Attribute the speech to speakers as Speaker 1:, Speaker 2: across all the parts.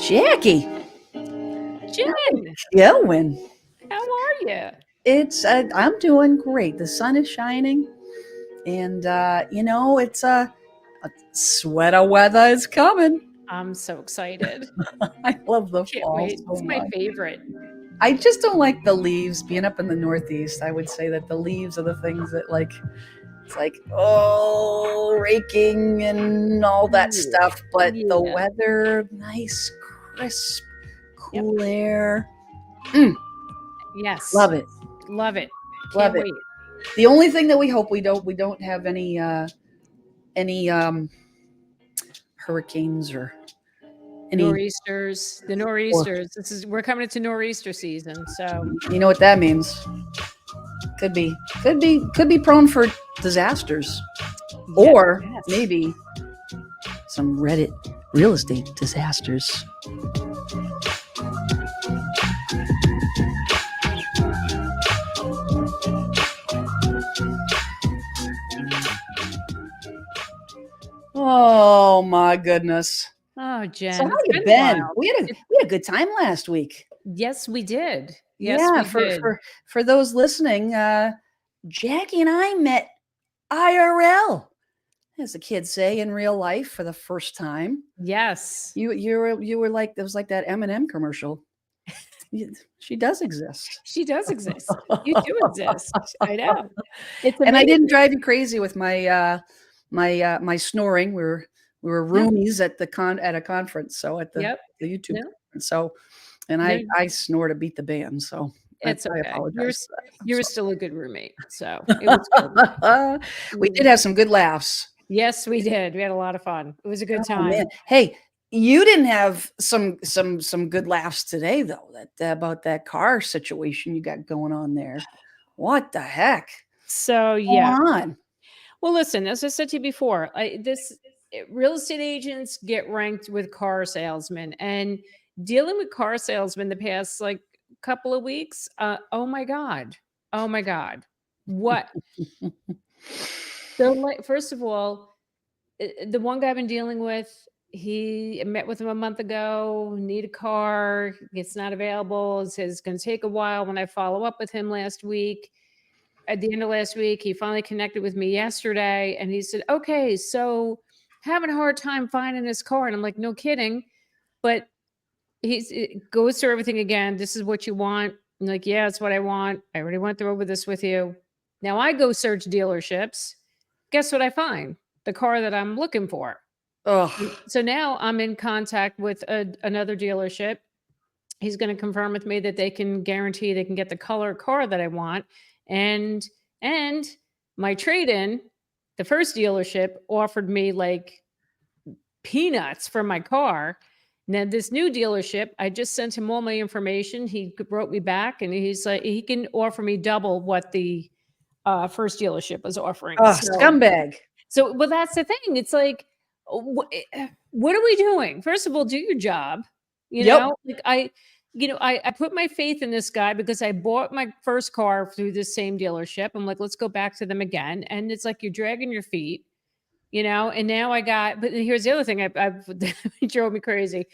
Speaker 1: Jackie, how's
Speaker 2: Jen,
Speaker 1: it going?
Speaker 2: how are you?
Speaker 1: I'm doing great. The sun is shining, and it's sweater weather is coming.
Speaker 2: I'm so excited.
Speaker 1: I love the
Speaker 2: Can't
Speaker 1: fall
Speaker 2: wait.
Speaker 1: so
Speaker 2: It's my
Speaker 1: much.
Speaker 2: favorite.
Speaker 1: I just don't like the leaves. Being up in the Northeast, I would say that the leaves are the things that it's like raking and all that
Speaker 2: Yeah.
Speaker 1: stuff. But the
Speaker 2: Yeah.
Speaker 1: weather, nice, crisp,
Speaker 2: Yep.
Speaker 1: cool air. Mm,
Speaker 2: Yes.
Speaker 1: love it.
Speaker 2: Love it.
Speaker 1: Love
Speaker 2: Can't
Speaker 1: it.
Speaker 2: wait.
Speaker 1: The only thing that we hope we don't have any hurricanes or any
Speaker 2: Nor'easters. The
Speaker 1: or
Speaker 2: nor'easters. We're coming into nor'easter season. So
Speaker 1: you know what that means. Could be prone for disasters. Or
Speaker 2: yes.
Speaker 1: maybe some Reddit real estate disasters. Oh my goodness.
Speaker 2: Oh,
Speaker 1: So
Speaker 2: Jen,
Speaker 1: how
Speaker 2: it's
Speaker 1: you
Speaker 2: been a
Speaker 1: been?
Speaker 2: while.
Speaker 1: We had a good time last week.
Speaker 2: Yes, we did. Yes,
Speaker 1: Yeah,
Speaker 2: we
Speaker 1: for
Speaker 2: did.
Speaker 1: for for those listening, Jackie and I met IRL, as the kids say, in real life for the first time.
Speaker 2: Yes.
Speaker 1: You were like, it was like that M&M commercial. She does exist.
Speaker 2: She does exist. You do exist. I know. It's
Speaker 1: And I didn't
Speaker 2: amazing.
Speaker 1: drive you crazy with my snoring. We were
Speaker 2: No.
Speaker 1: roomies at a conference, so at the
Speaker 2: Yep.
Speaker 1: YouTube
Speaker 2: No.
Speaker 1: conference. So, and
Speaker 2: No.
Speaker 1: I snore to beat the band. So
Speaker 2: It's
Speaker 1: I
Speaker 2: okay.
Speaker 1: apologize for that. I'm
Speaker 2: You were
Speaker 1: sorry.
Speaker 2: still a good roommate, so it was good.
Speaker 1: We did have some good laughs.
Speaker 2: Yes, we did. We had a lot of fun. It was a good
Speaker 1: Oh man,
Speaker 2: time.
Speaker 1: hey, you didn't have some good laughs today though. That about that car situation you got going on there. What the heck?
Speaker 2: So,
Speaker 1: What's going
Speaker 2: yeah.
Speaker 1: on?
Speaker 2: Well, listen, as I said to you before, real estate agents get ranked with car salesmen, and dealing with car salesmen the past like couple of weeks, oh my god. Oh my god. What? So, like, first of all, the one guy I've been dealing with, I met with him a month ago, need a car, it's not available, says it's gonna take a while. When I follow up with him last week, at the end of last week, he finally connected with me yesterday and he said, "Okay, so having a hard time finding this car." And I'm like, "No kidding." But it goes through everything again. "This is what you want." I'm like, "Yeah, it's what I want. I already went through over this with you." Now I go search dealerships. Guess what I find? The car that I'm looking for.
Speaker 1: Oh,
Speaker 2: So now I'm in contact with another dealership. He's going to confirm with me that they can guarantee they can get the color car that I want, and and my trade-in. The first dealership offered me like peanuts for my car. Now this new dealership, I just sent him all my information. He wrote me back, and he's like he can offer me double what the first dealership was offering.
Speaker 1: oh, scumbag.
Speaker 2: Well, that's the thing. It's like, what are we doing? First of all, do your job.
Speaker 1: Yep.
Speaker 2: Like I put my faith in this guy because I bought my first car through this same dealership. I'm like, let's go back to them again. And it's like you're dragging your feet, and now but here's the other thing I've it drove me crazy.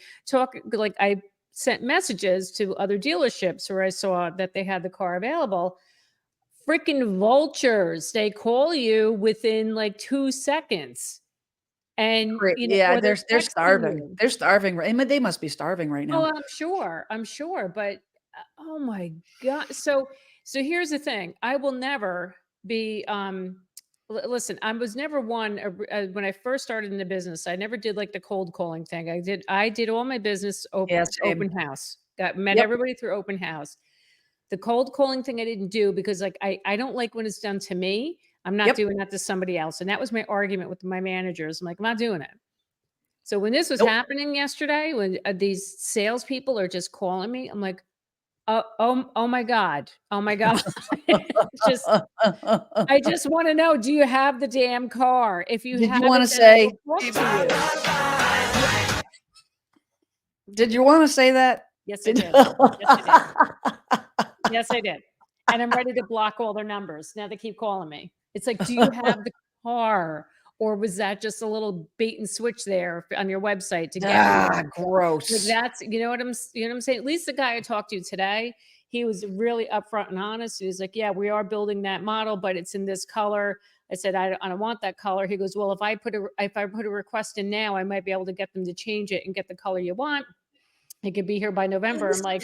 Speaker 2: Like I sent messages to other dealerships where I saw that they had the car available. Freaking vultures. They call you within like 2 seconds and,
Speaker 1: Great. Yeah,
Speaker 2: or they're
Speaker 1: they're
Speaker 2: texting
Speaker 1: starving.
Speaker 2: you.
Speaker 1: They're starving. They must be starving right
Speaker 2: Oh,
Speaker 1: now.
Speaker 2: I'm sure, but, oh my god. So here's the thing. I will never be, listen, I was never one, when I first started in the business, I never did like the cold calling thing. I did all my business
Speaker 1: Yeah, same.
Speaker 2: open house. Met
Speaker 1: Yep.
Speaker 2: everybody through open house. The cold calling thing I didn't do because like I don't like when it's done to me. I'm not
Speaker 1: Yep.
Speaker 2: doing that to somebody else. And that was my argument with my managers. I'm like, I'm not doing it. So when this was
Speaker 1: Nope.
Speaker 2: happening yesterday, when these salespeople are just calling me, I'm like, oh my God. Oh my God. just I just want to know, do you have the damn car? If you
Speaker 1: Did you
Speaker 2: have
Speaker 1: want
Speaker 2: it,
Speaker 1: to
Speaker 2: then I will
Speaker 1: say?
Speaker 2: talk to you.
Speaker 1: Did you want to say that?
Speaker 2: Yes, I
Speaker 1: Did-
Speaker 2: did. Yes, I did. Yes, I did. And I'm ready to block all their numbers. Now they keep calling me. It's like, do you have the car? or was that just a little bait and switch there on your website to get you
Speaker 1: Ah,
Speaker 2: there? Like,
Speaker 1: gross.
Speaker 2: that's you know what I'm saying? At least the guy I talked to today, he was really upfront and honest. He was like, "Yeah, we are building that model, but it's in this color." I said, I don't want that color." He goes, "Well, if I put a request in now, I might be able to get them to change it and get the color you want. It could be here by November." I'm like,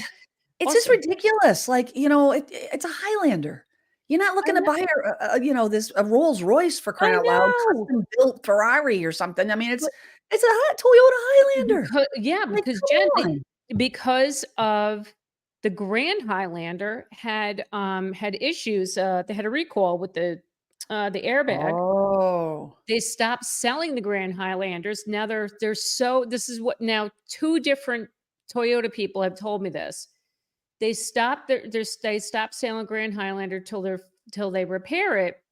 Speaker 1: It's just
Speaker 2: "Awesome."
Speaker 1: ridiculous. Like, it's a Highlander. You're not
Speaker 2: I
Speaker 1: looking to
Speaker 2: know.
Speaker 1: buy a Rolls Royce for crying
Speaker 2: I
Speaker 1: out loud,
Speaker 2: know.
Speaker 1: custom built Ferrari or something. I mean,
Speaker 2: But
Speaker 1: it's a Toyota Highlander.
Speaker 2: yeah,
Speaker 1: Like,
Speaker 2: because
Speaker 1: come
Speaker 2: Jen,
Speaker 1: on.
Speaker 2: because of the Grand Highlander had issues. They had a recall with the airbag.
Speaker 1: Oh.
Speaker 2: They stopped selling the Grand Highlanders. Now they're so this is what now two different Toyota people have told me this. They stopped selling Grand Highlander till they repair it.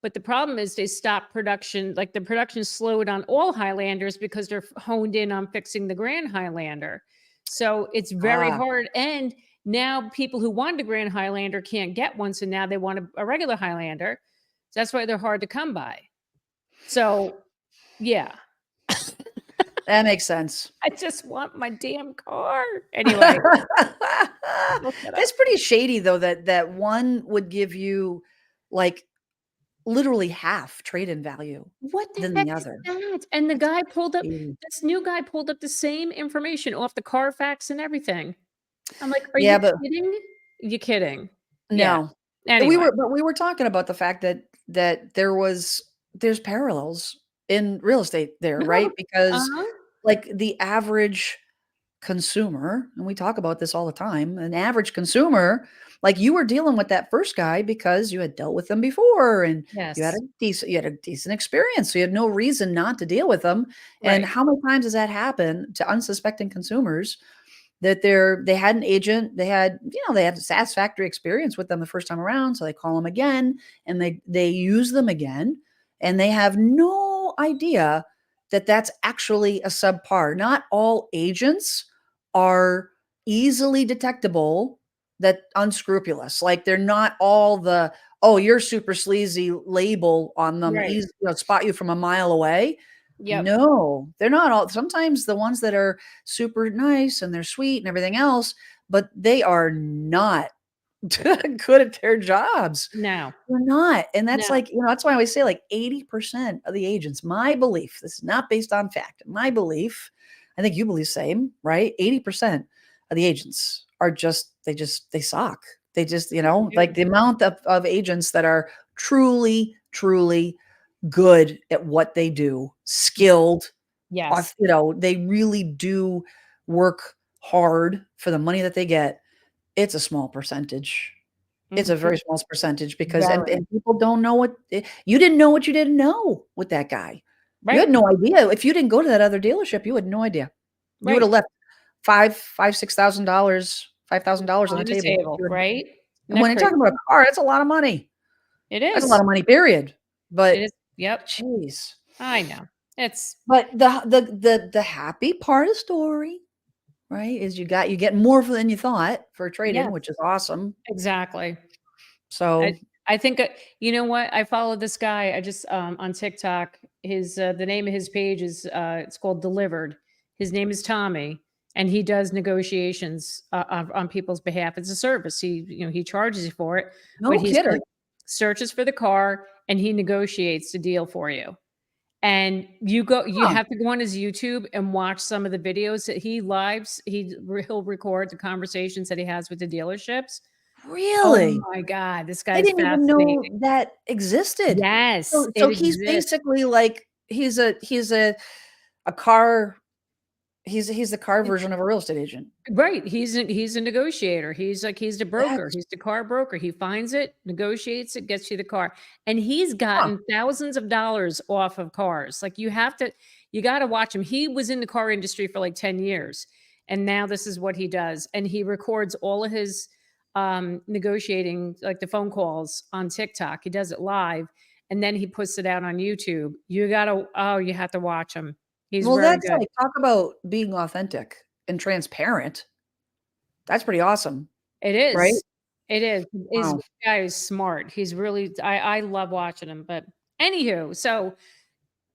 Speaker 2: But the problem is they stopped production, like the production slowed on all Highlanders because they're honed in on fixing the Grand Highlander. So it's very
Speaker 1: Ah.
Speaker 2: hard. And now people who wanted a Grand Highlander can't get one. So now they want a regular Highlander. So that's why they're hard to come by. So yeah,
Speaker 1: That makes sense.
Speaker 2: I just want my damn car. Anyway, look it up.
Speaker 1: That's pretty shady though that one would give you, like, literally half trade-in value
Speaker 2: What the
Speaker 1: than
Speaker 2: heck
Speaker 1: the
Speaker 2: is
Speaker 1: other.
Speaker 2: that? And the
Speaker 1: That's
Speaker 2: guy pulled up
Speaker 1: shady.
Speaker 2: this new guy pulled up the same information off the Carfax and everything. I'm like, "Are
Speaker 1: Yeah,
Speaker 2: you
Speaker 1: but
Speaker 2: kidding? You kidding?" Yeah.
Speaker 1: no.
Speaker 2: Anyway.
Speaker 1: We were talking about the fact that there's parallels in real estate there,
Speaker 2: No.
Speaker 1: right? Because,
Speaker 2: Uh-huh.
Speaker 1: like, the average consumer, and we talk about this all the time, an average consumer, like, you were dealing with that first guy because you had dealt with them before and
Speaker 2: Yes.
Speaker 1: you had a decent experience, so you had no reason not to deal with them. And
Speaker 2: Right.
Speaker 1: how many times does that happen to unsuspecting consumers that they had an agent, they had a satisfactory experience with them the first time around, so they call them again and they use them again, and they have no idea that that's actually a subpar. Not all agents are easily detectable, that unscrupulous. Like, they're not all the, "Oh, you're super sleazy" label on them,
Speaker 2: Right.
Speaker 1: easy, spot you from a mile away.
Speaker 2: Yep.
Speaker 1: No, they're not all. Sometimes the ones that are super nice and they're sweet and everything else, but they are not good at their jobs.
Speaker 2: No.
Speaker 1: They're not, and that's
Speaker 2: No.
Speaker 1: like, that's why I always say, like, 80% of the agents, my belief, this is not based on fact, my belief, I think you believe the same, right? 80% of the agents are they suck. They just,
Speaker 2: They
Speaker 1: like,
Speaker 2: do.
Speaker 1: the amount of agents that are truly, truly good at what they do, skilled,
Speaker 2: Yes.
Speaker 1: they really do work hard for the money that they get. It's a small percentage. It's a
Speaker 2: Mhm.
Speaker 1: very small percentage because
Speaker 2: Very.
Speaker 1: and people don't know you didn't know what you didn't know with that guy. You had
Speaker 2: Right.
Speaker 1: no idea. If you didn't go to that other dealership, you had no idea. You would
Speaker 2: Right.
Speaker 1: have left $6,000, $5,000 on the
Speaker 2: On the
Speaker 1: table.
Speaker 2: table, right? Isn't
Speaker 1: And
Speaker 2: that
Speaker 1: when you're
Speaker 2: crazy?
Speaker 1: talking about a car, that's a lot of money.
Speaker 2: It
Speaker 1: That's a lot
Speaker 2: is.
Speaker 1: of money, period.
Speaker 2: It
Speaker 1: But,
Speaker 2: is. Yep.
Speaker 1: jeez.
Speaker 2: I know. It's
Speaker 1: But the happy part of the story, right, is you get more than you thought for a trade-in,
Speaker 2: yes,
Speaker 1: which is awesome.
Speaker 2: exactly. I
Speaker 1: So,
Speaker 2: I think, you know what? I follow this guy. I just on TikTok. The name of his page is it's called Delivered. His name is Tommy, and he does negotiations on people's behalf. It's a service. He charges you for it, but
Speaker 1: no kidding.
Speaker 2: searches for the car and he negotiates the deal for you. And you
Speaker 1: Huh,
Speaker 2: have to go on his YouTube and watch some of the videos that he lives. He'll record the conversations that he has with the dealerships. Oh
Speaker 1: really?
Speaker 2: my god, this
Speaker 1: I
Speaker 2: guy's
Speaker 1: didn't even know
Speaker 2: fascinating.
Speaker 1: that existed.
Speaker 2: Yes,
Speaker 1: So
Speaker 2: it
Speaker 1: he's
Speaker 2: exists.
Speaker 1: basically like a car he's the car version of a real estate agent.
Speaker 2: Right, he's a negotiator. He's the broker.
Speaker 1: That's
Speaker 2: He's the car broker. He finds it, negotiates it, gets you the car. And he's
Speaker 1: huh.
Speaker 2: gotten thousands of dollars off of cars. Like, you gotta watch him. He was in the car industry for like 10 years, and now this is what he does. And he records all of his negotiating, like the phone calls on TikTok. He does it live, and then he puts it out on YouTube. You have to watch him. He's
Speaker 1: Well,
Speaker 2: very
Speaker 1: that's
Speaker 2: good.
Speaker 1: like, talk about being authentic and transparent. That's pretty awesome,
Speaker 2: It
Speaker 1: right?
Speaker 2: is. It is.
Speaker 1: Wow.
Speaker 2: Guy is smart. He's really I love watching him, but anywho, so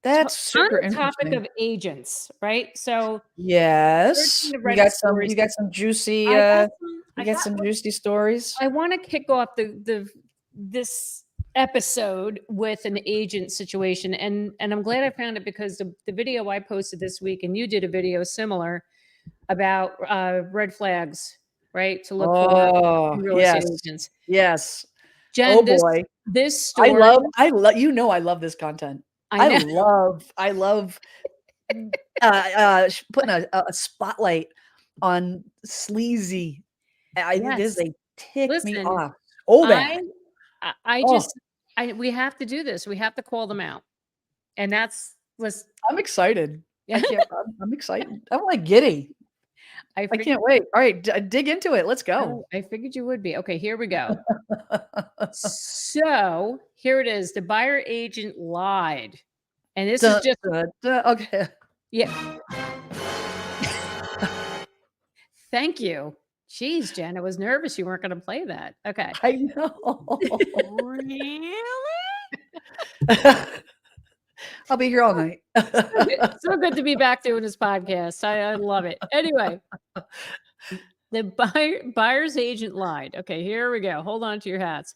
Speaker 1: That's
Speaker 2: On
Speaker 1: super
Speaker 2: the topic
Speaker 1: interesting.
Speaker 2: of agents, right? So searching
Speaker 1: Yes.
Speaker 2: the
Speaker 1: You
Speaker 2: Reddit
Speaker 1: got some
Speaker 2: stories,
Speaker 1: you got some juicy,
Speaker 2: I got some.
Speaker 1: you got some juicy stories?
Speaker 2: I want to kick off the this episode with an agent situation, and I'm glad I found it because the video I posted this week, and you did a video similar about red flags, right? To look for
Speaker 1: Oh,
Speaker 2: in real estate
Speaker 1: yes.
Speaker 2: agents.
Speaker 1: Yes. Oh,
Speaker 2: Jen,
Speaker 1: boy.
Speaker 2: this story,
Speaker 1: I love you know I love this content.
Speaker 2: I know.
Speaker 1: I love, putting a spotlight on sleazy.
Speaker 2: Yes.
Speaker 1: They tick me
Speaker 2: Listen,
Speaker 1: off so
Speaker 2: I
Speaker 1: bad.
Speaker 2: I
Speaker 1: Oh,
Speaker 2: just we have to do this. We have to call them out. And that's was
Speaker 1: I'm excited.
Speaker 2: yeah,
Speaker 1: I'm excited. I'm like giddy.
Speaker 2: I
Speaker 1: I
Speaker 2: figured
Speaker 1: can't wait. All right, dig into it. Let's go.
Speaker 2: I figured you would be. Okay, here we go. So here it is. The buyer agent lied. And this is
Speaker 1: Dun,
Speaker 2: just
Speaker 1: dun, dun. Okay.
Speaker 2: yeah. Thank you. Jeez, Jen, I was nervous you weren't going to play that. Okay.
Speaker 1: I know.
Speaker 2: Really?
Speaker 1: I'll be here all night.
Speaker 2: So good to be back doing this podcast. I love it. Anyway, the buyer's agent lied. Okay, here we go. Hold on to your hats.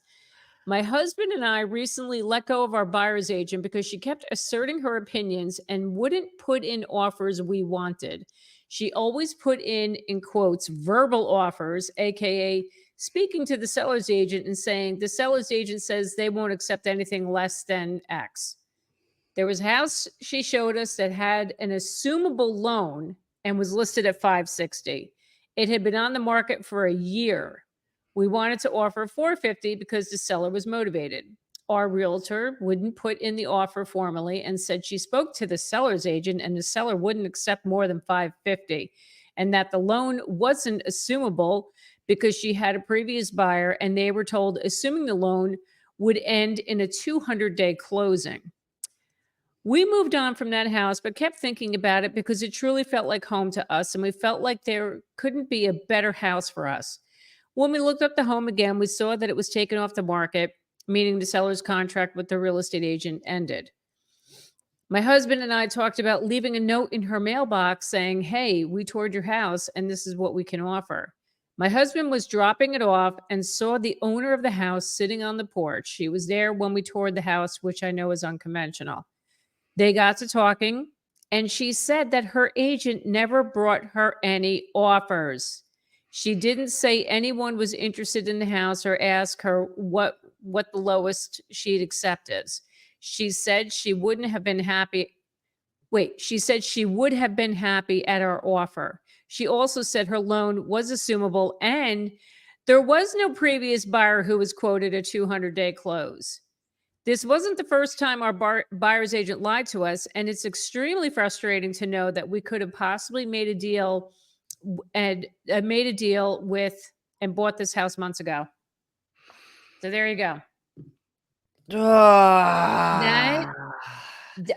Speaker 2: My husband and I recently let go of our buyer's agent because she kept asserting her opinions and wouldn't put in offers we wanted. She always put in quotes, verbal offers, aka speaking to the seller's agent and saying, the seller's agent says they won't accept anything less than X. There was a house she showed us that had an assumable loan and was listed at 560. It had been on the market for a year. We wanted to offer 450 because the seller was motivated. Our realtor wouldn't put in the offer formally and said she spoke to the seller's agent and the seller wouldn't accept more than 550 and that the loan wasn't assumable because she had a previous buyer and they were told assuming the loan would end in a 200-day closing. We moved on from that house, but kept thinking about it because it truly felt like home to us, and we felt like there couldn't be a better house for us. When we looked up the home again, we saw that it was taken off the market, meaning the seller's contract with the real estate agent ended. My husband and I talked about leaving a note in her mailbox saying, hey, we toured your house and this is what we can offer. My husband was dropping it off and saw the owner of the house sitting on the porch. She was there when we toured the house, which I know is unconventional. They got to talking, and she said that her agent never brought her any offers. She didn't say anyone was interested in the house or ask her what the lowest she'd accept is. She said she wouldn't have been happy. Wait, she said she would have been happy at our offer. She also said her loan was assumable and there was no previous buyer who was quoted a 200-day close. This wasn't the first time our buyer's agent lied to us, and it's extremely frustrating to know that we could have possibly made a deal and made a deal with and bought this house months ago. So there you go. That
Speaker 1: Ah.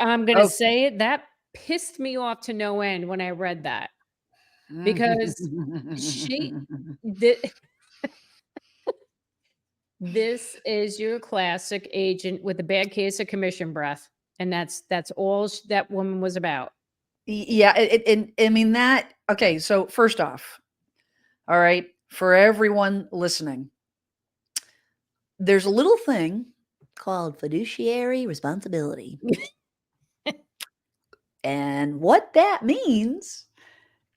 Speaker 2: I'm going to
Speaker 1: Oh.
Speaker 2: say it. That pissed me off to no end when I read that because she th- this is your classic agent with a bad case of commission breath, and that's all that woman was about.
Speaker 1: Yeah, and I mean that okay, so first off, all right, for everyone listening, there's a little thing called fiduciary responsibility. And what that means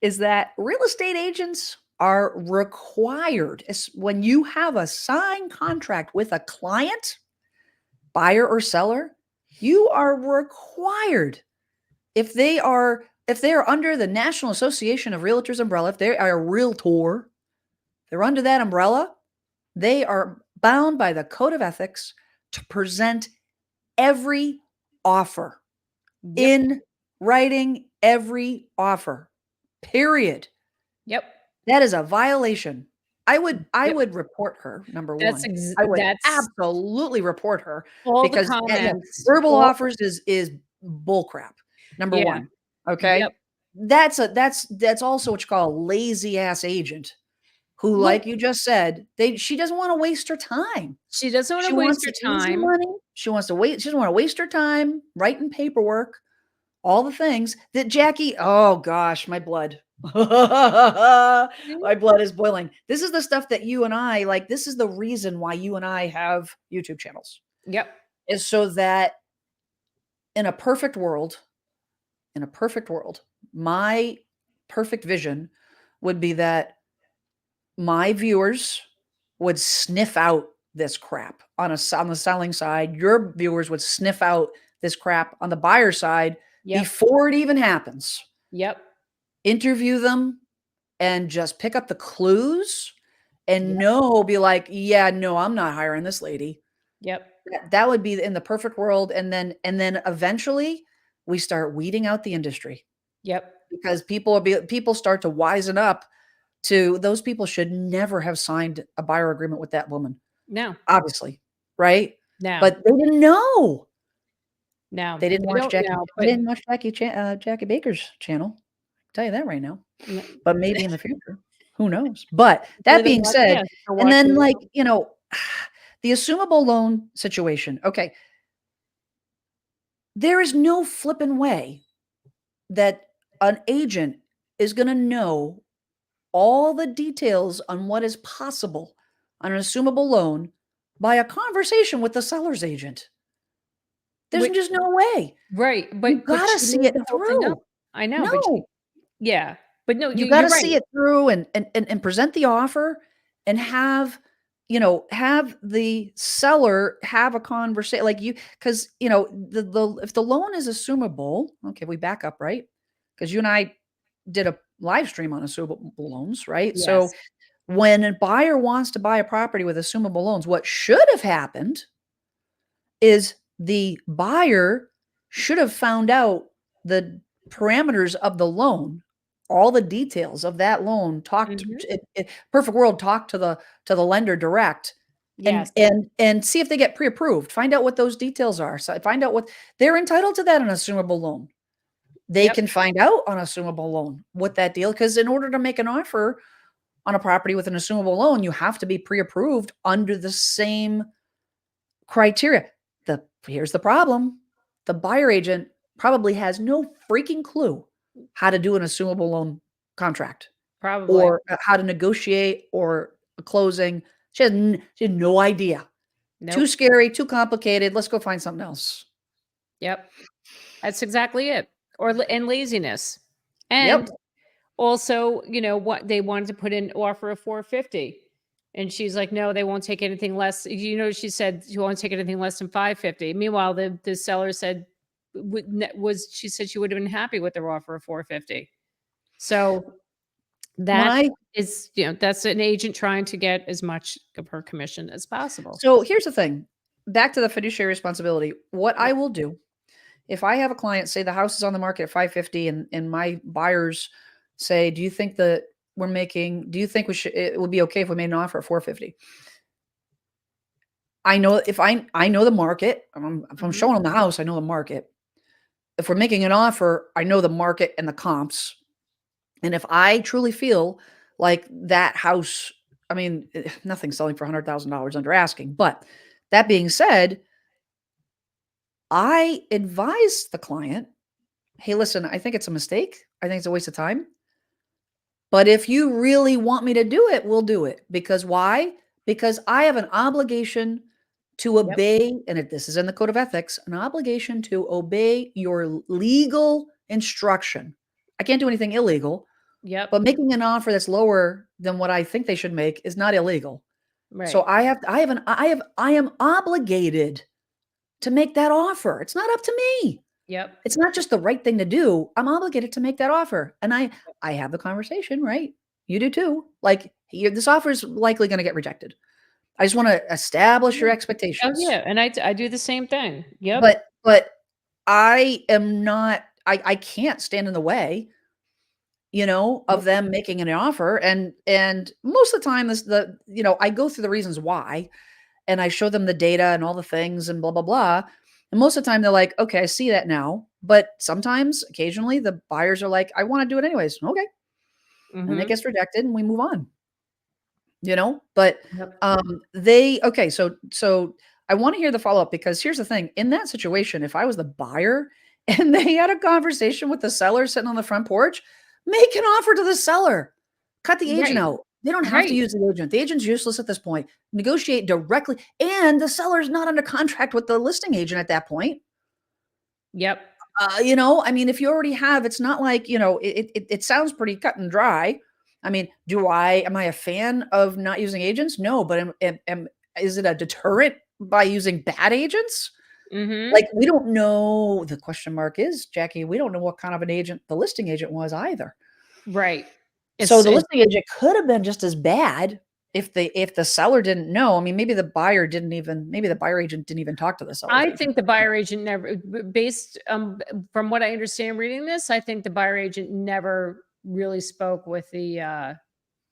Speaker 1: is that real estate agents are required when you have a signed contract with a client, buyer or seller, you are required if they are under the National Association of Realtors umbrella, if they are a realtor, they're under that umbrella, they are bound by the code of ethics to present every offer
Speaker 2: Yep.
Speaker 1: in writing, every offer. Period.
Speaker 2: Yep.
Speaker 1: That is a violation. I
Speaker 2: Yep.
Speaker 1: would report her, number
Speaker 2: That's
Speaker 1: one. I would
Speaker 2: that's
Speaker 1: absolutely report her
Speaker 2: all the
Speaker 1: because
Speaker 2: comments.
Speaker 1: verbal
Speaker 2: All
Speaker 1: offers is bull crap. Number
Speaker 2: yeah.
Speaker 1: one. Okay.
Speaker 2: Yep.
Speaker 1: That's also what you call a lazy ass agent who,
Speaker 2: Well,
Speaker 1: like you just said, she doesn't want to waste her time.
Speaker 2: she doesn't want
Speaker 1: She
Speaker 2: to waste
Speaker 1: wants
Speaker 2: her
Speaker 1: the easy
Speaker 2: time.
Speaker 1: money. She doesn't want to waste her time writing paperwork all the things that Jackie, oh gosh, my blood. My
Speaker 2: Mhm.
Speaker 1: blood is boiling. This is the stuff that you and I like. This is the reason why you and I have YouTube channels,
Speaker 2: Yep.
Speaker 1: is so that in a perfect world, in a perfect world, my perfect vision would be that my viewers would sniff out this crap on the selling side. Your viewers would sniff out this crap on the buyer side
Speaker 2: Yep.
Speaker 1: before it even happens.
Speaker 2: Yep.
Speaker 1: Interview them and just pick up the clues and
Speaker 2: Yep.
Speaker 1: be like, yeah, no, I'm not hiring this lady.
Speaker 2: Yep.
Speaker 1: That would be in the perfect world. And then eventually we start weeding out the industry,
Speaker 2: Yep.
Speaker 1: because people start to wisen up to those people should never have signed a buyer agreement with that woman,
Speaker 2: No.
Speaker 1: obviously, right?
Speaker 2: No.
Speaker 1: But they didn't know.
Speaker 2: No.
Speaker 1: They didn't
Speaker 2: They
Speaker 1: watch
Speaker 2: don't
Speaker 1: Jackie.
Speaker 2: know,
Speaker 1: They
Speaker 2: but
Speaker 1: didn't watch Jackie Baker's channel. I'll tell you that right now.
Speaker 2: n
Speaker 1: But maybe in the future, who knows? But
Speaker 2: they
Speaker 1: that
Speaker 2: don't
Speaker 1: being
Speaker 2: watch,
Speaker 1: said,
Speaker 2: yeah, they're
Speaker 1: and then
Speaker 2: watching.
Speaker 1: the assumable loan situation. Okay, there is no flipping way that an agent is going to know all the details on what is possible on an assumable loan by a conversation with the seller's agent. There's
Speaker 2: Which
Speaker 1: just no way.
Speaker 2: right,
Speaker 1: You
Speaker 2: but
Speaker 1: gotta
Speaker 2: she
Speaker 1: see
Speaker 2: made
Speaker 1: it
Speaker 2: the whole thing up.
Speaker 1: through.
Speaker 2: I know, but she
Speaker 1: No,
Speaker 2: yeah. But no,
Speaker 1: you
Speaker 2: you're
Speaker 1: gotta
Speaker 2: right.
Speaker 1: see it through and present the offer and have the seller have a conversation like you because the if the loan is assumable, okay, we back up, right? Because you and I did a live stream on assumable loans, right? So
Speaker 2: Yes.
Speaker 1: when a buyer wants to buy a property with assumable loans, what should have happened is the buyer should have found out the parameters of the loan, all the details of that loan,
Speaker 2: Mhm.
Speaker 1: perfect world, talk to the lender direct and
Speaker 2: Yes.
Speaker 1: and see if they get pre-approved. Find out what those details are. So find out what they're entitled to that on assumable loan. They
Speaker 2: Yep.
Speaker 1: can find out on assumable loan what that deal because in order to make an offer on a property with an assumable loan, you have to be pre-approved under the same criteria. Here's the problem. The buyer agent probably has no freaking clue how to do an assumable loan contract
Speaker 2: Probably.
Speaker 1: or how to negotiate or a closing. She had no idea. Too
Speaker 2: Nope.
Speaker 1: scary, too complicated. Let's go find something else.
Speaker 2: Yep. That's exactly it. And laziness.
Speaker 1: Yep.
Speaker 2: And also, what they wanted to put in offer of 450. And she's like, no, they won't take anything less. She said she won't take anything less than 550. Meanwhile, the seller said she said she would have been happy with their offer of 450. So
Speaker 1: When
Speaker 2: that
Speaker 1: I
Speaker 2: is, that's an agent trying to get as much of her commission as possible.
Speaker 1: So here's the thing. Back to the fiduciary responsibility. What I
Speaker 2: Yep.
Speaker 1: will do if I have a client say the house is on the market at 550 and my buyers say, do you think it would be okay if we made an offer at 450? I know if I know the market, if I'm
Speaker 2: Mhm.
Speaker 1: showing them the house, I know the market. If we're making an offer, I know the market and the comps. And if I truly feel like that house, I mean, nothing's selling for $100,000 under asking. But that being said, I advise the client, hey, listen, I think it's a mistake. I think it's a waste of time. But if you really want me to do it, we'll do it. Because why? Because I have an obligation to
Speaker 2: Yep.
Speaker 1: obey, and if this is in the code of ethics, an obligation to obey your legal instruction. I can't do anything illegal,
Speaker 2: Yep.
Speaker 1: but making an offer that's lower than what I think they should make is not illegal. So
Speaker 2: Right.
Speaker 1: I am obligated to make that offer. It's not up to me.
Speaker 2: Yep.
Speaker 1: It's not just the right thing to do. I'm obligated to make that offer. And I have the conversation, right? You do too. Like, this offer is likely going to get rejected. I just want to establish your
Speaker 2: Yeah. Oh,
Speaker 1: expectations.
Speaker 2: yeah, and I do the same thing. Yep.
Speaker 1: But I am not I can't stand in the way, of
Speaker 2: Nope.
Speaker 1: them making an offer and most of the time I go through the reasons why and I show them the data and all the things and blah blah blah. And most of the time they're like, "Okay, I see that now." But sometimes occasionally the buyers are like, "I want to do it anyways." Okay. And it
Speaker 2: Mhm.
Speaker 1: gets rejected and we move on. But
Speaker 2: Yep.
Speaker 1: they okay, so I want to hear the follow-up because here's the thing. In that situation, if I was the buyer and they had a conversation with the seller sitting on the front porch. Make an offer to the seller. Cut the agent
Speaker 2: Right.
Speaker 1: out. They don't have to
Speaker 2: Right.
Speaker 1: use the agent. The agent's useless at this point. Negotiate directly, and the seller's not under contract with the listing agent at that point.
Speaker 2: Yep.
Speaker 1: I mean, if you already have, it's not like, it sounds pretty cut and dry. I mean, am I a fan of not using agents? No, but is it a deterrent by using bad agents?
Speaker 2: Mhm.
Speaker 1: Like, we don't know. The question mark is, Jackie, we don't know what kind of an agent the listing agent was either.
Speaker 2: Right.
Speaker 1: So
Speaker 2: It's
Speaker 1: the
Speaker 2: it
Speaker 1: listing agent could have been just as bad if the seller didn't know. I mean, maybe the buyer agent didn't even talk to the seller's
Speaker 2: I
Speaker 1: agent.
Speaker 2: think the buyer agent never based, from what I understand reading this, I think the buyer agent never really spoke with the,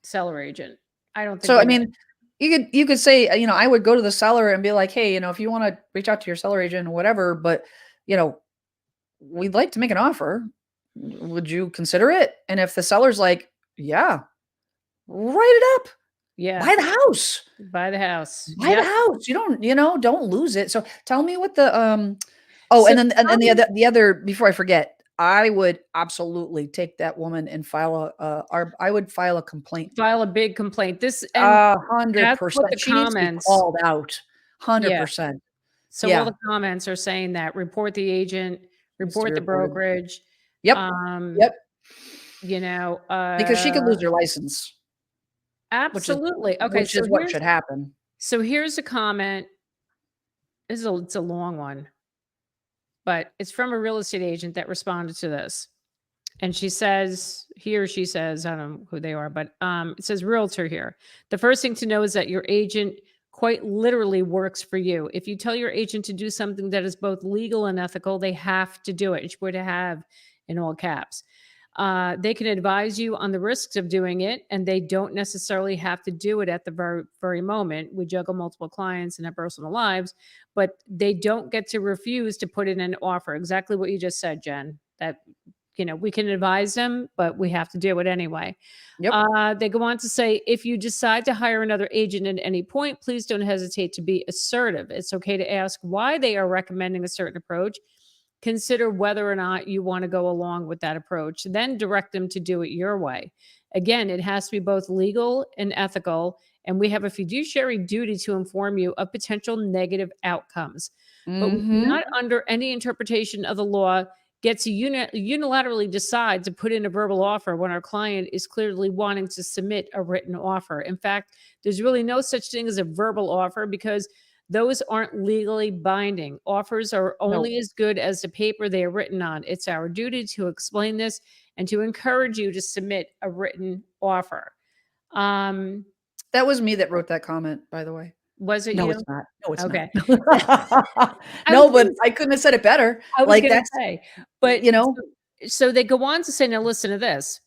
Speaker 2: seller agent. I don't think
Speaker 1: So, I
Speaker 2: they did.
Speaker 1: mean, you could say, I would go to the seller and be like, "Hey, if you wanna reach out to your seller agent or whatever, but, you know, we'd like to make an offer. Would you consider it?" And if the seller's like, "Yeah," write it up.
Speaker 2: Yeah.
Speaker 1: Buy the house.
Speaker 2: Buy the house.
Speaker 1: Buy the
Speaker 2: Yep.
Speaker 1: house. Don't lose it. So, tell me what the, oh,
Speaker 2: So
Speaker 1: and
Speaker 2: tell me
Speaker 1: the other before I forget, I would absolutely take that woman and I would file a complaint.
Speaker 2: file a big complaint. This and that's what
Speaker 1: 100%.
Speaker 2: the
Speaker 1: She needs to be
Speaker 2: comments.
Speaker 1: called out.
Speaker 2: Yeah.
Speaker 1: 100%.
Speaker 2: So all
Speaker 1: Yeah,
Speaker 2: the comments are saying that report the agent,
Speaker 1: needs to be
Speaker 2: report the
Speaker 1: reported.
Speaker 2: brokerage,
Speaker 1: Yep,
Speaker 2: um,
Speaker 1: yep,
Speaker 2: you know,
Speaker 1: because she could lose her license, which is
Speaker 2: absolutely. Okay,
Speaker 1: which is what should happen.
Speaker 2: so here's a comment. It's a long one, but it's from a real estate agent that responded to this. And she says, he or she says, I don't know who they are, but it says realtor here. The first thing to know is that your agent quite literally works for you. If you tell your agent to do something that is both legal and ethical, they have to do it. She would have in all caps. They can advise you on the risks of doing it, and they don't necessarily have to do it at the very moment. We juggle multiple clients and have personal lives, but they don't get to refuse to put in an offer. Exactly what you just said, Jen. That we can advise them, but we have to do it anyway.
Speaker 1: Yep.
Speaker 2: They go on to say, if you decide to hire another agent at any point, please don't hesitate to be assertive. It's okay to ask why they are recommending a certain approach. Consider whether or not you want to go along with that approach, then direct them to do it your way. Again, it has to be both legal and ethical, and we have a fiduciary duty to inform you of potential negative outcomes. But we
Speaker 1: Mhm.
Speaker 2: cannot, under any interpretation of the law, get to unilaterally decide to put in a verbal offer when our client is clearly wanting to submit a written offer. In fact, there's really no such thing as a verbal offer because those aren't legally binding. Offers are
Speaker 1: No.
Speaker 2: only as good as the paper they are written on. It's our duty to explain this and to encourage you to submit a written offer. Um,
Speaker 1: That was me that wrote that comment, by the way.
Speaker 2: was it
Speaker 1: No, it's
Speaker 2: you?
Speaker 1: not. No, it's not.
Speaker 2: Okay. I was
Speaker 1: No, but
Speaker 2: gonna
Speaker 1: I couldn't have said it better.
Speaker 2: I was
Speaker 1: Like,
Speaker 2: gonna
Speaker 1: that's
Speaker 2: say, but
Speaker 1: you know?
Speaker 2: so they go on to say, now listen to this.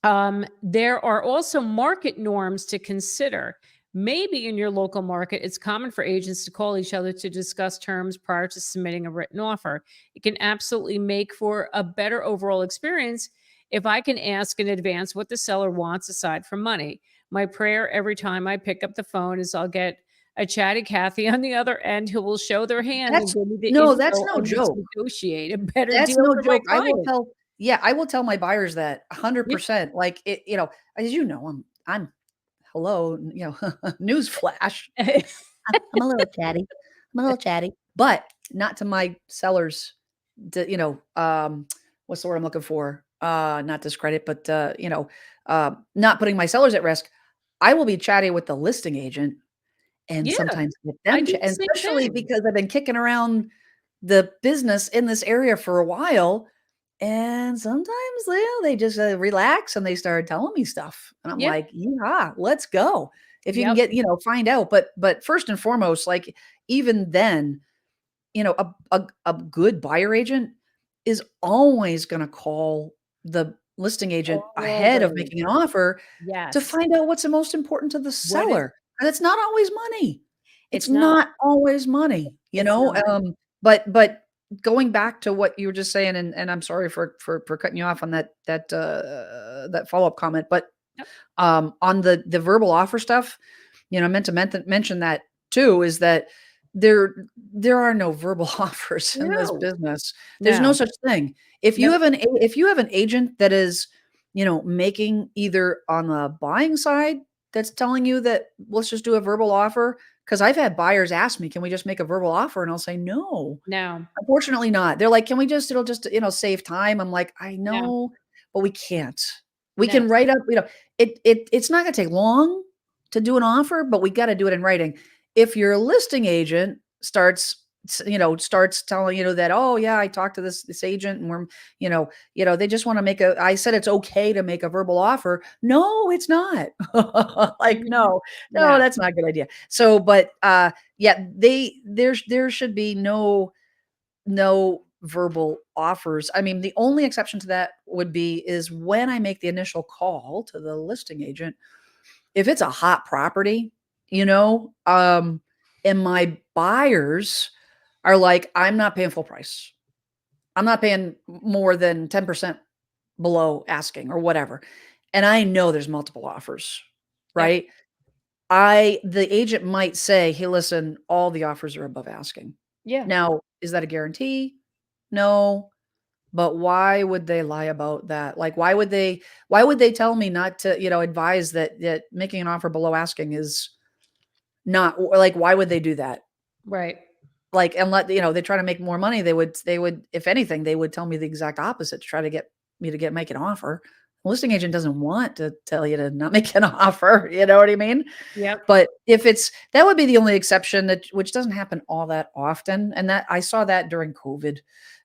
Speaker 2: There are also market norms to consider. Maybe in your local market, it's common for agents to call each other to discuss terms prior to submitting a written offer. It can absolutely make for a better overall experience if I can ask in advance what the seller wants aside from money. My prayer every time I pick up the phone is I'll get a chatty Cathy on the other end who will show their hand and
Speaker 1: That's
Speaker 2: give me the
Speaker 1: no, that's
Speaker 2: info
Speaker 1: no
Speaker 2: I need to
Speaker 1: joke.
Speaker 2: negotiate a better
Speaker 1: That's
Speaker 2: deal
Speaker 1: no
Speaker 2: for my
Speaker 1: joke.
Speaker 2: client.
Speaker 1: I will tell my buyers that
Speaker 2: Yeah.
Speaker 1: 100%. Like, as you know, I'm hello, newsflash. I'm a little chatty. I'm a little chatty, but not to my sellers. What's the word I'm looking for? Not discredit, but not putting my sellers at risk. I will be chatty with the listing agent and
Speaker 2: Yeah,
Speaker 1: sometimes get
Speaker 2: I
Speaker 1: them,
Speaker 2: do the
Speaker 1: and
Speaker 2: same
Speaker 1: especially
Speaker 2: thing.
Speaker 1: because I've been kicking around the business in this area for a while, and sometimes they just relax and they start telling me stuff, and I'm
Speaker 2: Yep,
Speaker 1: like, yeah, let's go. If you can
Speaker 2: yep.
Speaker 1: get, find out, but first and foremost, like, even then, a good buyer agent is always gonna call the listing agent ahead of
Speaker 2: Always.
Speaker 1: making an offer to
Speaker 2: Yes.
Speaker 1: find out what's the most important to the
Speaker 2: What is
Speaker 1: seller, and it's not always money. It's
Speaker 2: it's not.
Speaker 1: not always money,
Speaker 2: It's not.
Speaker 1: but going back to what you were just saying, and I'm sorry for cutting you off on that follow-up comment, but,
Speaker 2: Yep.
Speaker 1: on the verbal offer stuff, I meant to mention that too, is that there there are no verbal offers in this
Speaker 2: No,
Speaker 1: business. There's no
Speaker 2: no,
Speaker 1: such thing. If you
Speaker 2: no,
Speaker 1: have if you have an agent that is, making either on the buying side that's telling you that let's just do a verbal offer, because I've had buyers ask me, "Can we just make a verbal offer?" And I'll say, "No,
Speaker 2: no,
Speaker 1: unfortunately not." They're like, "Can we just it'll just, save time." I'm like, "I
Speaker 2: no,
Speaker 1: know, but we can't. We
Speaker 2: no.
Speaker 1: can write up, it's not gonna take long to do an offer, but we gotta do it in writing." If your listing agent starts telling you that, "Oh, yeah, I talked to this agent and they just wanna make a I said it's okay to make a verbal offer." No, it's not. Like,
Speaker 2: Mhm.
Speaker 1: no, no,
Speaker 2: No,
Speaker 1: that's not a good idea. So, but, yeah, there should be no verbal offers. I mean, the only exception to that would be is when I make the initial call to the listing agent, if it's a hot property, and my buyers are like, "I'm not paying full price. I'm not paying more than 10% below asking," or whatever. And I know there's multiple offers,
Speaker 2: yep,
Speaker 1: right? The agent might say, "Hey, listen, all the offers are above asking."
Speaker 2: yeah,
Speaker 1: Now, is that a guarantee? No. But why would they lie about that? Like, why would they tell me not to, advise that making an offer below asking is not, or like, why would they do that?
Speaker 2: right,
Speaker 1: Like, and they try to make more money, they would, if anything, they would tell me the exact opposite to try to get me to make an offer. The listing agent doesn't want to tell you to not make an offer, you know what I mean?
Speaker 2: yep,
Speaker 1: But if it's that would be the only exception, that which doesn't happen all that often, and that I saw that during COVID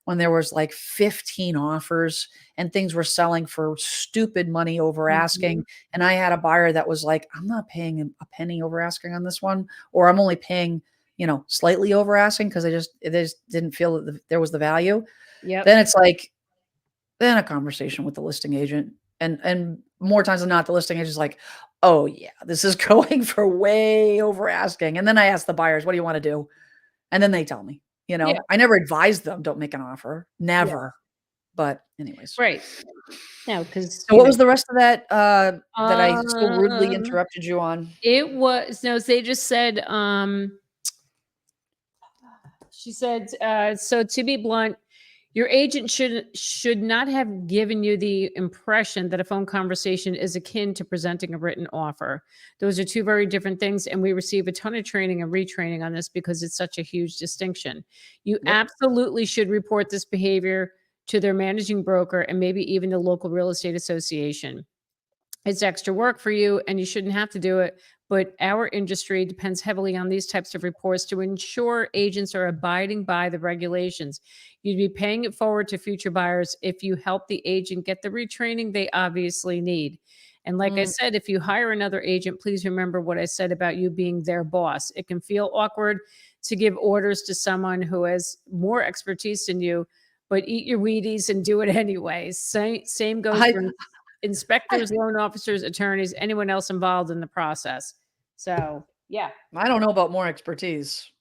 Speaker 1: when there was like 15 offers and things were selling for stupid money over
Speaker 2: mhm,
Speaker 1: asking, and I had a buyer that was like, "I'm not paying a penny over asking on this one, or I'm only paying, slightly over asking because they just didn't feel that there was the value."
Speaker 2: yep,
Speaker 1: Then it's like, then a conversation with the listing agent, and more times than not, the listing agent's like, "Oh, yeah, this is going for way over asking," and then I ask the buyers, "What do you wanna do?" And then they tell me,
Speaker 2: yeah,
Speaker 1: I never advise them, "Don't make an offer."
Speaker 2: yeah,
Speaker 1: Never. But anyways.
Speaker 2: right. No, because
Speaker 1: So what was the rest of that, that I so rudely
Speaker 2: um,
Speaker 1: interrupted you on?
Speaker 2: it was no, they just said, she said, "So to be blunt, your agent should not have given you the impression that a phone conversation is akin to presenting a written offer. Those are two very different things, and we receive a ton of training and retraining on this because it's such a huge distinction. You
Speaker 1: Yep.
Speaker 2: absolutely should report this behavior to their managing broker and maybe even the local real estate association. It's extra work for you and you shouldn't have to do it. But our industry depends heavily on these types of reports to ensure agents are abiding by the regulations. You'd be paying it forward to future buyers if you help the agent get the retraining they obviously need. And like I
Speaker 1: Mm,
Speaker 2: said, if you hire another agent, please remember what I said about you being their boss. It can feel awkward to give orders to someone who has more expertise than you, but eat your Wheaties and do it anyways. Same goes
Speaker 1: I
Speaker 2: for inspectors, loan officers, attorneys, anyone else involved in the process. So, yeah.
Speaker 1: I don't know about more expertise.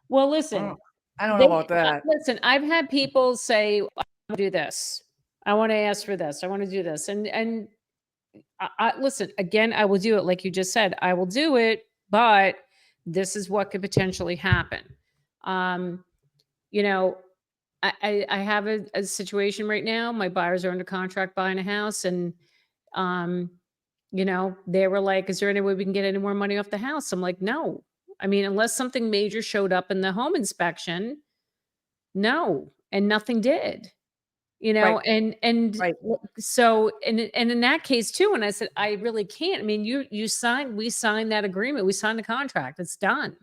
Speaker 2: Well,
Speaker 1: I don't
Speaker 2: listen,
Speaker 1: I don't know about that.
Speaker 2: listen, I've had people say, "I wanna do this. I wanna ask for this. I wanna do this." And I listen, again, I will do it like you just said. I will do it, but this is what could potentially happen. Um, you know, I have a situation right now. My buyers are under contract buying a house, and um, they were like, "Is there any way we can get any more money off the house?" I'm like, "No." I mean, unless something major showed up in the home inspection, no, and nothing did.
Speaker 1: Right, right.
Speaker 2: So and in that case too, and I said, "I really can't." I mean, you signed we signed that agreement. We signed the contract. It's done.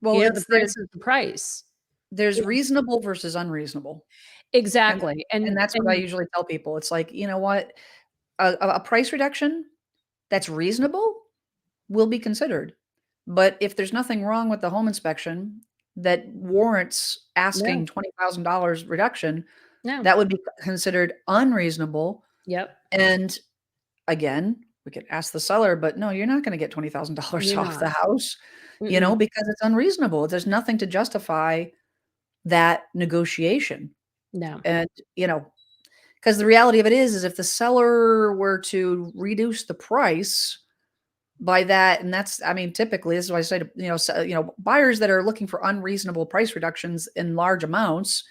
Speaker 1: Well,
Speaker 2: The
Speaker 1: it's
Speaker 2: price is the price.
Speaker 1: there's
Speaker 2: Yeah.
Speaker 1: reasonable versus unreasonable. And
Speaker 2: Exactly.
Speaker 1: and that's what I usually tell people. It's like, you know what? A price reduction that's reasonable will be considered. But if there's nothing wrong with the home inspection that warrants
Speaker 2: No,
Speaker 1: asking $20,000 reduction,
Speaker 2: no.
Speaker 1: that would be considered unreasonable.
Speaker 2: Yep.
Speaker 1: And again, we could ask the seller, but no, you're not gonna get $20,000
Speaker 2: You're
Speaker 1: off
Speaker 2: not.
Speaker 1: the house,
Speaker 2: Mm-mm.
Speaker 1: because it's unreasonable. There's nothing to justify that negotiation.
Speaker 2: No.
Speaker 1: And, because the reality of it is if the seller were to reduce the price, by that, and that's, I mean, typically this is why I say to, buyers that are looking for unreasonable price reductions in large amounts.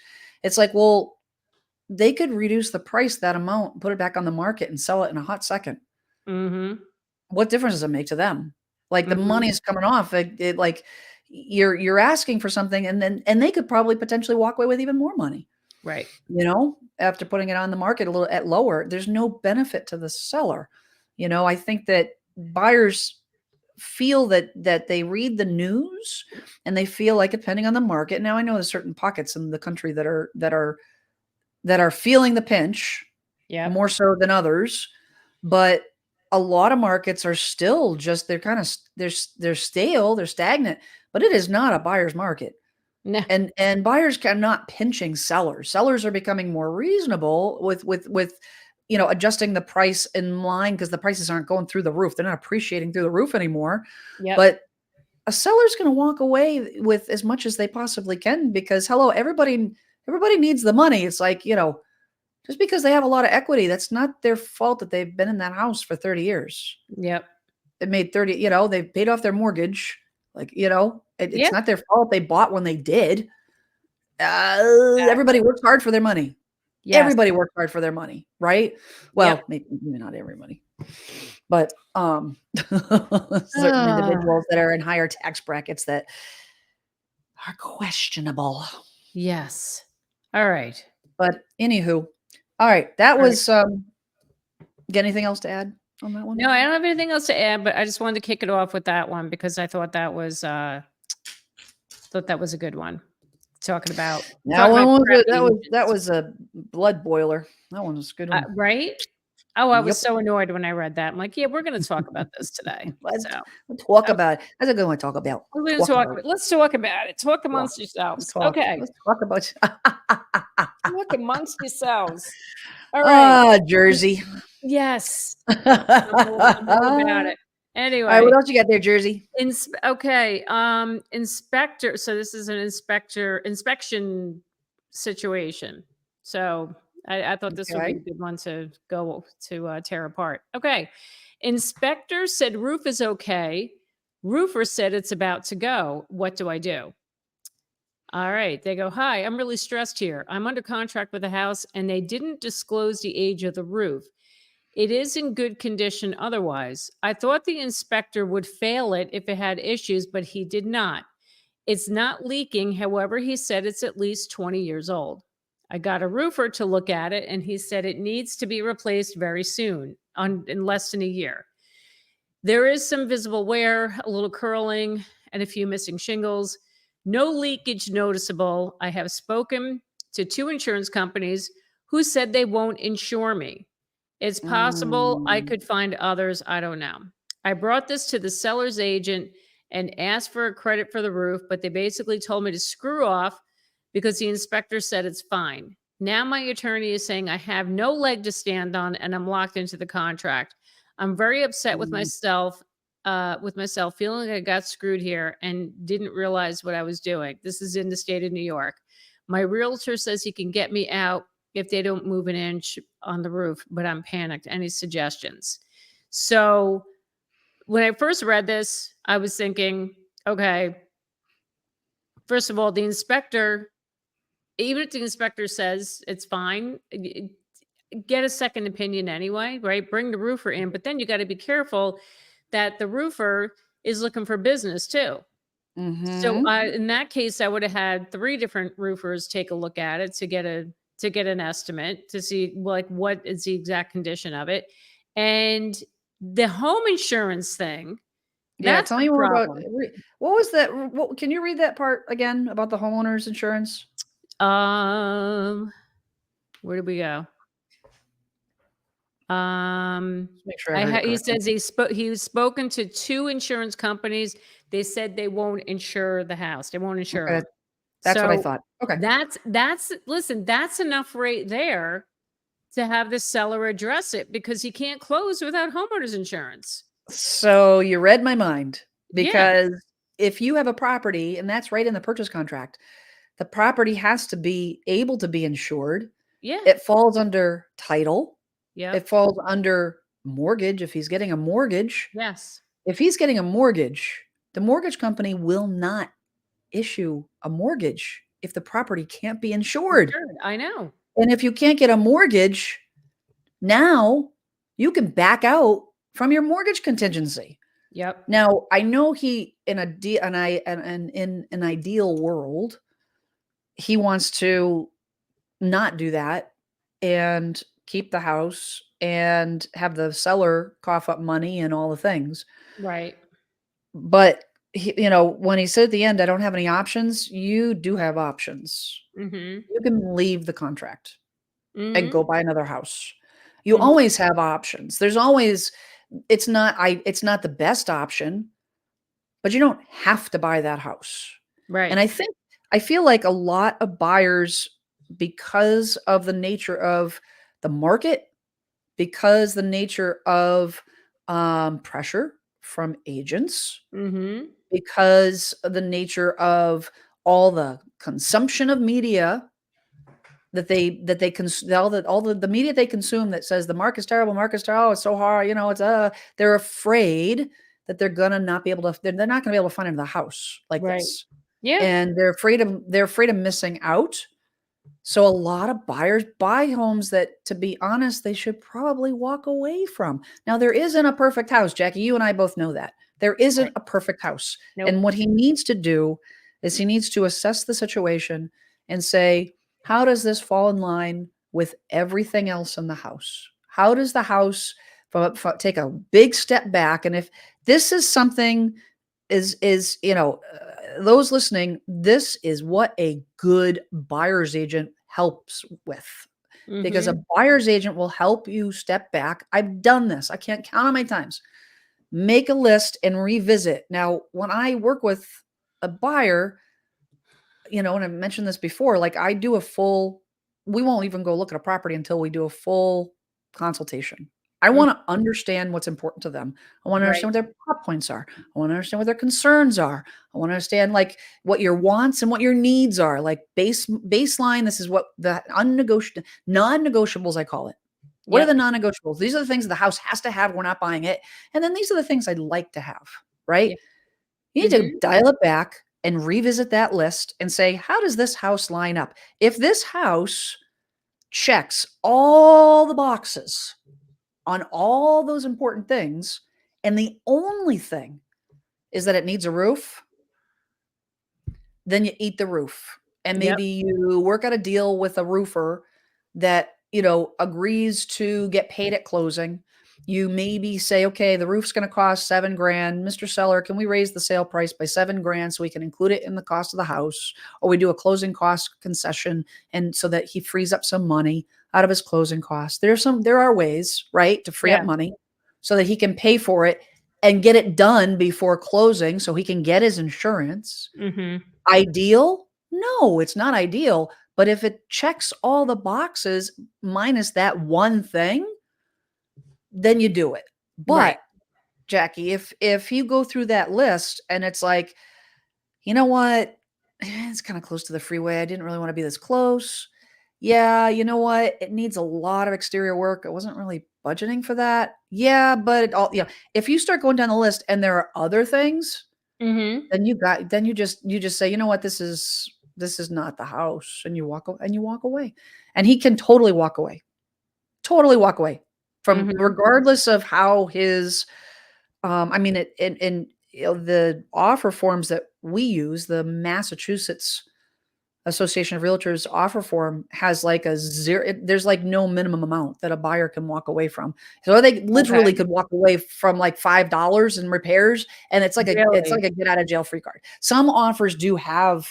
Speaker 1: It's like, well, they could reduce the price that amount, put it back on the market, and sell it in a hot second.
Speaker 2: Mhm.
Speaker 1: What difference does it make to them? Like, the money
Speaker 2: Mhm.
Speaker 1: is coming off. Like, you're asking for something, and they could probably potentially walk away with even more money.
Speaker 2: Right.
Speaker 1: After putting it on the market a little at lower, there's no benefit to the seller. I think that buyers feel that they read the news, and they feel like, depending on the market. Now, I know there's certain pockets in the country that are feeling the pinch
Speaker 2: Yep.
Speaker 1: more so than others, but a lot of markets are still just, they're kind of, they're stale, they're stagnant, but it is not a buyer's market.
Speaker 2: No.
Speaker 1: And buyers are not pinching sellers. Sellers are becoming more reasonable with adjusting the price in line, because the prices aren't going through the roof. They're not appreciating through the roof anymore.
Speaker 2: Yep.
Speaker 1: But a seller's going to walk away with as much as they possibly can, because, hello, everybody needs the money. It's like, just because they have a lot of equity, that's not their fault that they've been in that house for 30 years.
Speaker 2: Yep.
Speaker 1: They made 30, they've paid off their mortgage. Like, it's
Speaker 2: Yep.
Speaker 1: not their fault they bought when they did.
Speaker 2: Exactly.
Speaker 1: Everybody works hard for their money.
Speaker 2: Yes.
Speaker 1: Everybody works hard for their money, right?
Speaker 2: Yep.
Speaker 1: Well, maybe not everybody, but certain
Speaker 2: Ah,
Speaker 1: individuals that are in higher tax brackets that are questionable.
Speaker 2: yes. All right.
Speaker 1: But anywho, all right, that
Speaker 2: All right.
Speaker 1: was got anything else to add on that one?
Speaker 2: No, I don't have anything else to add, but I just wanted to kick it off with that one because I thought that was a good one. Talking about
Speaker 1: That
Speaker 2: talking
Speaker 1: one
Speaker 2: about
Speaker 1: was a,
Speaker 2: crappy
Speaker 1: that
Speaker 2: agents.
Speaker 1: was a blood boiler. That one was a good one.
Speaker 2: Right? Oh, I was
Speaker 1: Yep.
Speaker 2: so annoyed when I read that. I'm like, "Yeah, we're gonna talk about this today."
Speaker 1: Let's
Speaker 2: So,
Speaker 1: let's talk
Speaker 2: okay,
Speaker 1: about it. That's a good one to talk about.
Speaker 2: we're gonna
Speaker 1: Talk
Speaker 2: talk
Speaker 1: about it.
Speaker 2: let's talk about it. Talk
Speaker 1: Talk.
Speaker 2: amongst yourselves.
Speaker 1: Talk.
Speaker 2: Okay.
Speaker 1: Let's talk about
Speaker 2: Talk amongst yourselves. All right.
Speaker 1: ah,
Speaker 2: Ins
Speaker 1: Jersey.
Speaker 2: Yes. I'm all about
Speaker 1: All
Speaker 2: it.
Speaker 1: right,
Speaker 2: Anyway,
Speaker 1: what else you got there, Jersey?
Speaker 2: okay, inspector, so this is an inspection situation. So, I thought this would be
Speaker 1: Okay.
Speaker 2: a good one to go to, tear apart. Okay. Inspector said roof is okay. Roofer said it's about to go. What do I do? All right. They go, "Hi, I'm really stressed here. I'm under contract with a house and they didn't disclose the age of the roof. It is in good condition otherwise. I thought the inspector would fail it if it had issues, but he did not. It's not leaking. However, he said it's at least 20 years old. I got a roofer to look at it and he said it needs to be replaced very soon, in less than a year. There is some visible wear, a little curling, and a few missing shingles. No leakage noticeable. I have spoken to two insurance companies who said they won't insure me. It's possible I
Speaker 1: Mm,
Speaker 2: could find others. I don't know. I brought this to the seller's agent and asked for a credit for the roof, but they basically told me to screw off because the inspector said it's fine. Now my attorney is saying I have no leg to stand on and I'm locked into the contract. I'm very upset
Speaker 1: mm,
Speaker 2: with myself, feeling like I got screwed here and didn't realize what I was doing. This is in the state of New York. My realtor says he can get me out if they don't move an inch on the roof, but I'm panicked. Any suggestions? So when I first read this, I was thinking, okay, first of all, the inspector, even if the inspector says it's fine, get a second opinion anyway, right? Bring the roofer in, but then you got to be careful that the roofer is looking for business too. So
Speaker 1: mhm.
Speaker 2: in that case, I would have had three different roofers take a look at it to get an estimate to see like what is the exact condition of it, and the home insurance thing.
Speaker 1: Yeah,
Speaker 2: That's
Speaker 1: tell
Speaker 2: the
Speaker 1: me more about
Speaker 2: problem.
Speaker 1: what was that? What, can you read that part again about the homeowners insurance?
Speaker 2: Um, where did we go? Um,
Speaker 1: Just make sure I heard it
Speaker 2: he
Speaker 1: correctly.
Speaker 2: says he's spoken to two insurance companies. They said they won't insure the house. They won't insure
Speaker 1: Okay,
Speaker 2: them.
Speaker 1: that's what I
Speaker 2: So
Speaker 1: thought. Okay.
Speaker 2: that's listen, that's enough right there to have the seller address it because he can't close without homeowners insurance.
Speaker 1: So you read my mind,
Speaker 2: Yeah.
Speaker 1: because if you have a property, and that's right in the purchase contract, the property has to be able to be insured.
Speaker 2: Yeah.
Speaker 1: It falls under title.
Speaker 2: Yep.
Speaker 1: It falls under mortgage if he's getting a mortgage.
Speaker 2: Yes.
Speaker 1: If he's getting a mortgage, the mortgage company will not issue a mortgage if the property can't be insured.
Speaker 2: Sure, I know.
Speaker 1: And if you can't get a mortgage, now you can back out from your mortgage contingency.
Speaker 2: Yep.
Speaker 1: Now, I know he in a and in an ideal world, he wants to not do that and keep the house and have the seller cough up money and all the things.
Speaker 2: Right.
Speaker 1: But when he said at the end, I don't have any options, you do have options.
Speaker 2: Mhm.
Speaker 1: You can leave the contract and
Speaker 2: Mhm.
Speaker 1: go buy another house. You
Speaker 2: Mhm.
Speaker 1: always have options. There's always it's not the best option, but you don't have to buy that house. And
Speaker 2: Right.
Speaker 1: I feel like a lot of buyers, because of the nature of the market, because the nature of pressure from agents,
Speaker 2: Mhm.
Speaker 1: because of the nature of all the consumption of media all the media they consume that says the market's terrible, oh, it's so hard, it's they're afraid that they're gonna not be able to they're not gonna be able to find another house like
Speaker 2: Right.
Speaker 1: this.
Speaker 2: Yeah.
Speaker 1: And they're afraid of missing out. So a lot of buyers buy homes that, to be honest, they should probably walk away from. Now, there isn't a perfect house, Jackie. You and I both know that. There
Speaker 2: Right.
Speaker 1: isn't a perfect house. And
Speaker 2: Nope.
Speaker 1: what he needs to do is he needs to assess the situation and say, how does this fall in line with everything else in the house? How does the house take a big step back? And if this is something those listening, this is what a good buyer's agent helps with, because a
Speaker 2: Mhm.
Speaker 1: buyer's agent will help you step back. I've done this. I can't count how many times. Make a list and revisit. Now, when I work with a buyer, and I mentioned this before, like I do a full, we won't even go look at a property until we do a full consultation. I
Speaker 2: Mm.
Speaker 1: want to understand what's important to them. I want to
Speaker 2: Right.
Speaker 1: understand what their plot points are. I want to understand what their concerns are. I want to understand like what your wants and what your needs are. Like baseline, this is what the unnegotiable non-negotiables, I call it. What are
Speaker 2: Yep.
Speaker 1: the non-negotiables? These are the things the house has to have. We're not buying it. And then these are the things I'd like to have, right?
Speaker 2: Yeah.
Speaker 1: You need to
Speaker 2: Mhm.
Speaker 1: dial it back and revisit that list and say, how does this house line up? If this house checks all the boxes on all those important things, and the only thing is that it needs a roof, then you eat the roof. And
Speaker 2: Yep.
Speaker 1: maybe you work out a deal with a roofer that, agrees to get paid at closing. You maybe say, okay, the roof's going to cost 7 grand. Mr. Seller, can we raise the sale price by 7 grand so we can include it in the cost of the house? Or we do a closing cost concession, and so that he frees up some money out of his closing costs. There are ways, right, to free up
Speaker 2: Yeah.
Speaker 1: money so that he can pay for it and get it done before closing so he can get his insurance.
Speaker 2: Mhm.
Speaker 1: Ideal? No, it's not ideal, but if it checks all the boxes minus that one thing, then you do it.
Speaker 2: Right.
Speaker 1: But, Jackie, if you go through that list and it's like, "You know what? It's kinda close to the freeway. I didn't really wanna be this close. Yeah, you know what? It needs a lot of exterior work. I wasn't really budgeting for that. Yeah, but it all," if you start going down the list and there are other things,
Speaker 2: Mhm.
Speaker 1: then you just say, "You know what? This is not the house," and you walk away. And he can totally walk away from,
Speaker 2: Mhm.
Speaker 1: regardless of how his, I mean, it in the offer forms that we use, the Massachusetts Association of Realtors offer form has like a zero. There's like no minimum amount that a buyer can walk away from. So they literally
Speaker 2: Okay.
Speaker 1: could walk away from like $5 in repairs, and it's
Speaker 2: Really?
Speaker 1: like a get out of jail free card. Some offers do have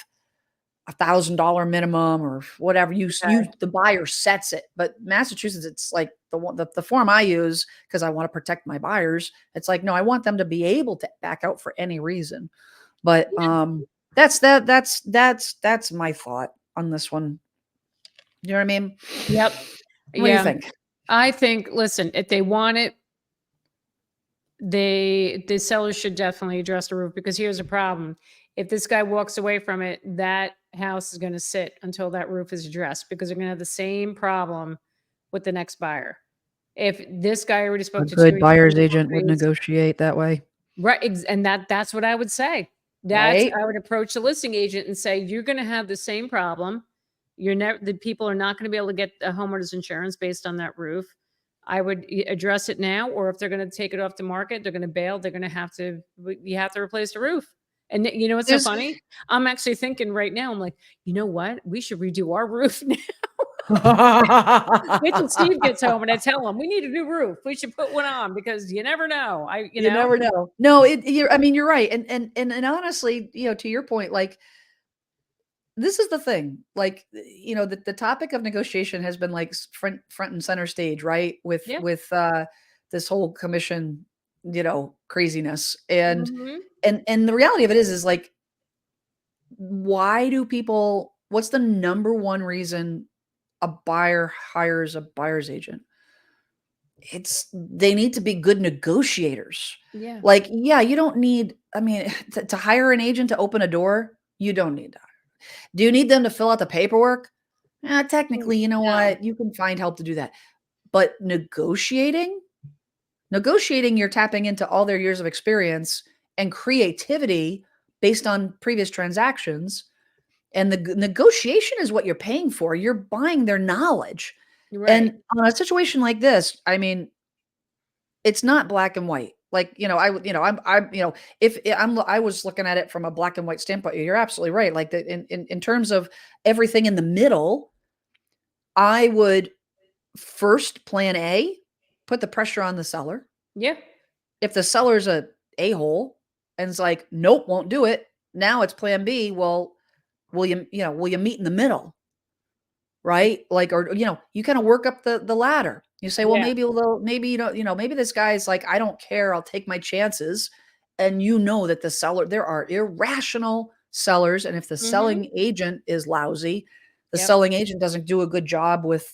Speaker 1: $1,000 minimum or whatever.
Speaker 2: Okay.
Speaker 1: The buyer sets it, but Massachusetts, it's like the form I use because I want to protect my buyers. It's like, no, I want them to be able to back out for any reason. But
Speaker 2: Yeah.
Speaker 1: that's my thought on this one. You know what I mean?
Speaker 2: Yep.
Speaker 1: What do you
Speaker 2: Yeah.
Speaker 1: think?
Speaker 2: I think, listen, if they want it, the seller should definitely address the roof, because here's the problem. If this guy walks away from it, that house is going to sit until that roof is addressed, because they're going to have the same problem with the next buyer. If this guy already
Speaker 1: A
Speaker 2: spoke to two
Speaker 1: good buyer's agent would
Speaker 2: properties,
Speaker 1: negotiate that way.
Speaker 2: Right, and that's what I would say.
Speaker 1: right?
Speaker 2: I would approach the listing agent and say, "You're gonna have the same problem. You're never the people are not gonna be able to get a homeowner's insurance based on that roof. I would address it now, or if they're gonna take it off the market, they're gonna bail, they're gonna have to you have to replace the roof." And you know what's so
Speaker 1: There's
Speaker 2: funny? I'm actually thinking right now, I'm like, "You know what? We should redo our roof." Wait till Steve gets home and I tell him, "We need a new roof. We should put one on because you never know."
Speaker 1: You never know. No, I mean, you're right. And honestly, to your point, like, this is the thing. Like, the topic of negotiation has been like front and center stage, right? With
Speaker 2: Yeah.
Speaker 1: this whole commission, craziness. And
Speaker 2: Mhm.
Speaker 1: and the reality of it is like, why do people what's the number one reason a buyer hires a buyer's agent? It's they need to be good negotiators.
Speaker 2: Yeah.
Speaker 1: Like, yeah, you don't need, I mean, to hire an agent to open a door, you don't need that. Do you need them to fill out the paperwork?
Speaker 2: Mm,
Speaker 1: Technically, you know
Speaker 2: no.
Speaker 1: what? You can find help to do that. But negotiating, you're tapping into all their years of experience and creativity based on previous transactions. And the negotiation is what you're paying for. You're buying their knowledge.
Speaker 2: Right.
Speaker 1: And on a situation like this, I mean, it's not black and white. Like, I would, I'm, if I was looking at it from a black and white standpoint, you're absolutely right. Like, in terms of everything in the middle, I would first plan A, put the pressure on the seller.
Speaker 2: Yeah.
Speaker 1: If the seller's a-hole and it's like, nope, won't do it. Now it's plan B. Well, will you meet in the middle? Right? Like, or, you kinda work up the ladder. You say, "Well,
Speaker 2: Yeah.
Speaker 1: maybe, maybe this guy's like, I don't care, I'll take my chances." And you know that the seller there are irrational sellers, and if the
Speaker 2: Mhm.
Speaker 1: selling agent is lousy, the
Speaker 2: Yep.
Speaker 1: selling agent doesn't do a good job with,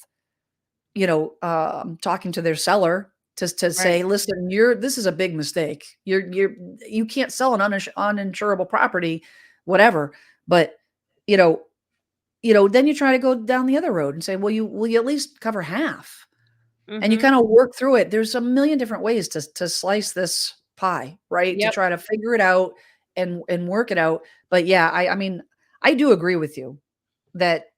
Speaker 1: talking to their seller to
Speaker 2: Right.
Speaker 1: say, "Listen, this is a big mistake. You can't sell an uninsurable property, whatever." But, you know then you try to go down the other road and say, "Well, will you at least cover half?" And you
Speaker 2: Mhm.
Speaker 1: kinda work through it. There's a million different ways to slice this pie, right? To
Speaker 2: Yep.
Speaker 1: try to figure it out and work it out. But yeah, I mean, I do agree with you that,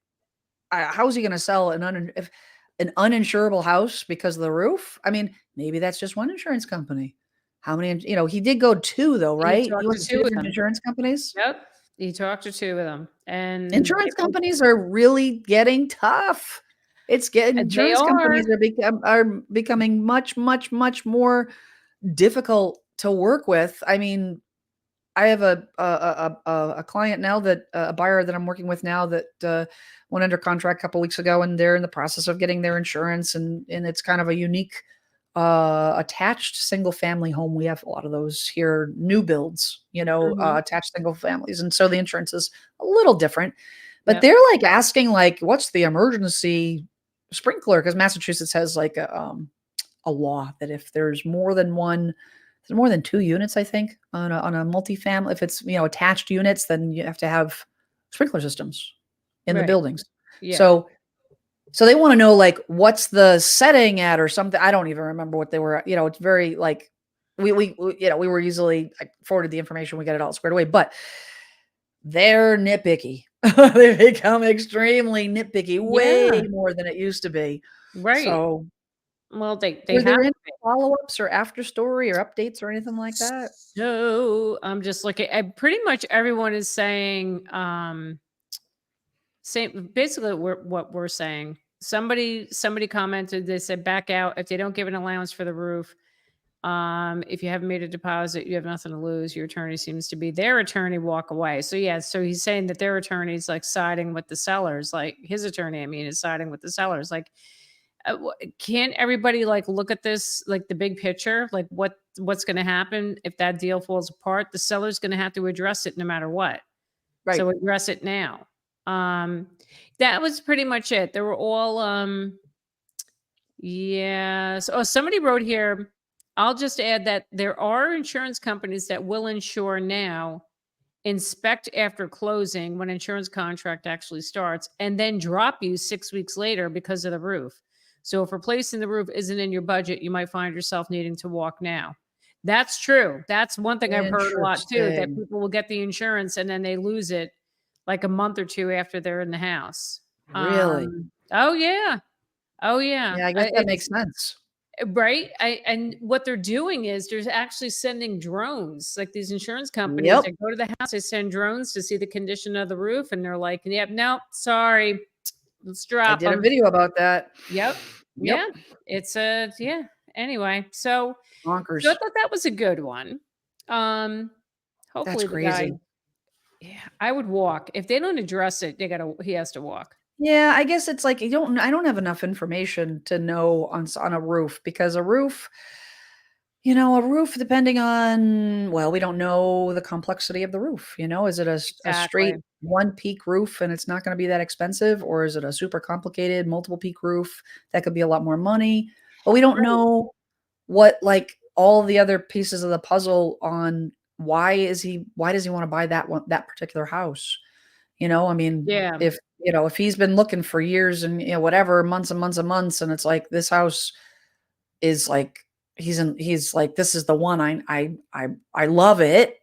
Speaker 1: how is he gonna sell if an uninsurable house because of the roof? I mean, maybe that's just one insurance company. How many he did go 2 though,
Speaker 2: He
Speaker 1: right? He
Speaker 2: talked
Speaker 1: went
Speaker 2: to
Speaker 1: to 2
Speaker 2: 2 of
Speaker 1: different
Speaker 2: them.
Speaker 1: insurance companies?
Speaker 2: Yep. He talked to 2 of them, and
Speaker 1: Insurance
Speaker 2: it was
Speaker 1: companies are really getting tough. It's getting
Speaker 2: they
Speaker 1: insurance
Speaker 2: are.
Speaker 1: companies are becoming much, much, much more difficult to work with. I mean, I have a client now that a buyer that I'm working with now that went under contract a couple weeks ago, and they're in the process of getting their insurance, and it's kind of a unique attached single family home. We have a lot of those here, new builds,
Speaker 2: Mhm.
Speaker 1: attached single families, and so the insurance is a little different. But
Speaker 2: Yep.
Speaker 1: they're like asking, like, what's the emergency sprinkler? Because Massachusetts has like a law that if there's more than 2 units, I think, on a multifamily. If it's, attached units, then you have to have sprinkler systems in the
Speaker 2: Right.
Speaker 1: buildings.
Speaker 2: Yeah.
Speaker 1: So they wanna know, like, what's the setting at or something. I don't even remember what they were, it's very, like, we were easily I forwarded the information, we got it all squared away, but they're nitpicky. They become extremely nitpicky, way
Speaker 2: Yeah.
Speaker 1: more than it used to be.
Speaker 2: Right.
Speaker 1: So,
Speaker 2: Well, they
Speaker 1: were
Speaker 2: have
Speaker 1: there any
Speaker 2: to be.
Speaker 1: follow-ups or after story or updates or anything like that?
Speaker 2: So, I'm just looking pretty much everyone is saying, same basically what we're saying. Somebody commented, they said, "Back out if they don't give an allowance for the roof. If you haven't made a deposit, you have nothing to lose. Your attorney seems to be their attorney, walk away." So yeah, so he's saying that their attorney's like siding with the sellers, like his attorney, I mean, is siding with the sellers. Like, can't everybody like look at this like the big picture, like what's going to happen if that deal falls apart? The seller's going to have to address it no matter what.
Speaker 1: Right.
Speaker 2: So address it now. That was pretty much it. They were all yes. Oh, somebody wrote here, I'll just add that there are insurance companies that will insure now, inspect after closing when insurance contract actually starts, and then drop you 6 weeks later because of the roof. So if replacing the roof isn't in your budget, you might find yourself needing to walk now. That's true. That's one thing I've heard a lot too, that
Speaker 1: Interesting.
Speaker 2: people will get the insurance and then they lose it like a month or 2 after they're in the house.
Speaker 1: Really?
Speaker 2: Oh yeah. Oh yeah.
Speaker 1: Yeah, I guess that makes
Speaker 2: It's
Speaker 1: sense.
Speaker 2: right. And what they're doing is they're actually sending drones, like these insurance companies
Speaker 1: Yep.
Speaker 2: that go to the house, they send drones to see the condition of the roof, and they're like, "Yep, nope, sorry, let's
Speaker 1: I
Speaker 2: drop
Speaker 1: did a
Speaker 2: them."
Speaker 1: video about that.
Speaker 2: Yep.
Speaker 1: Yep.
Speaker 2: Yeah. It's a yeah. Anyway, so I
Speaker 1: Bonkers.
Speaker 2: thought that was a good one. Um,
Speaker 1: That's
Speaker 2: hopefully the guy,
Speaker 1: crazy.
Speaker 2: yeah, I would walk. If they don't address it, he has to walk.
Speaker 1: Yeah, I guess it's like I don't have enough information to know on a roof because a roof depending on well, we don't know the complexity of the roof, is it a straight
Speaker 2: Exactly.
Speaker 1: one peak roof and it's not gonna be that expensive, or is it a super complicated multiple peak roof that could be a lot more money? But we don't
Speaker 2: Right.
Speaker 1: know what, like, all the other pieces of the puzzle on why does he wanna buy that particular house? I mean,
Speaker 2: Yeah.
Speaker 1: if he's been looking for years and, whatever, months and months and months, and it's like this house is like he's like, "This is the one. I love it."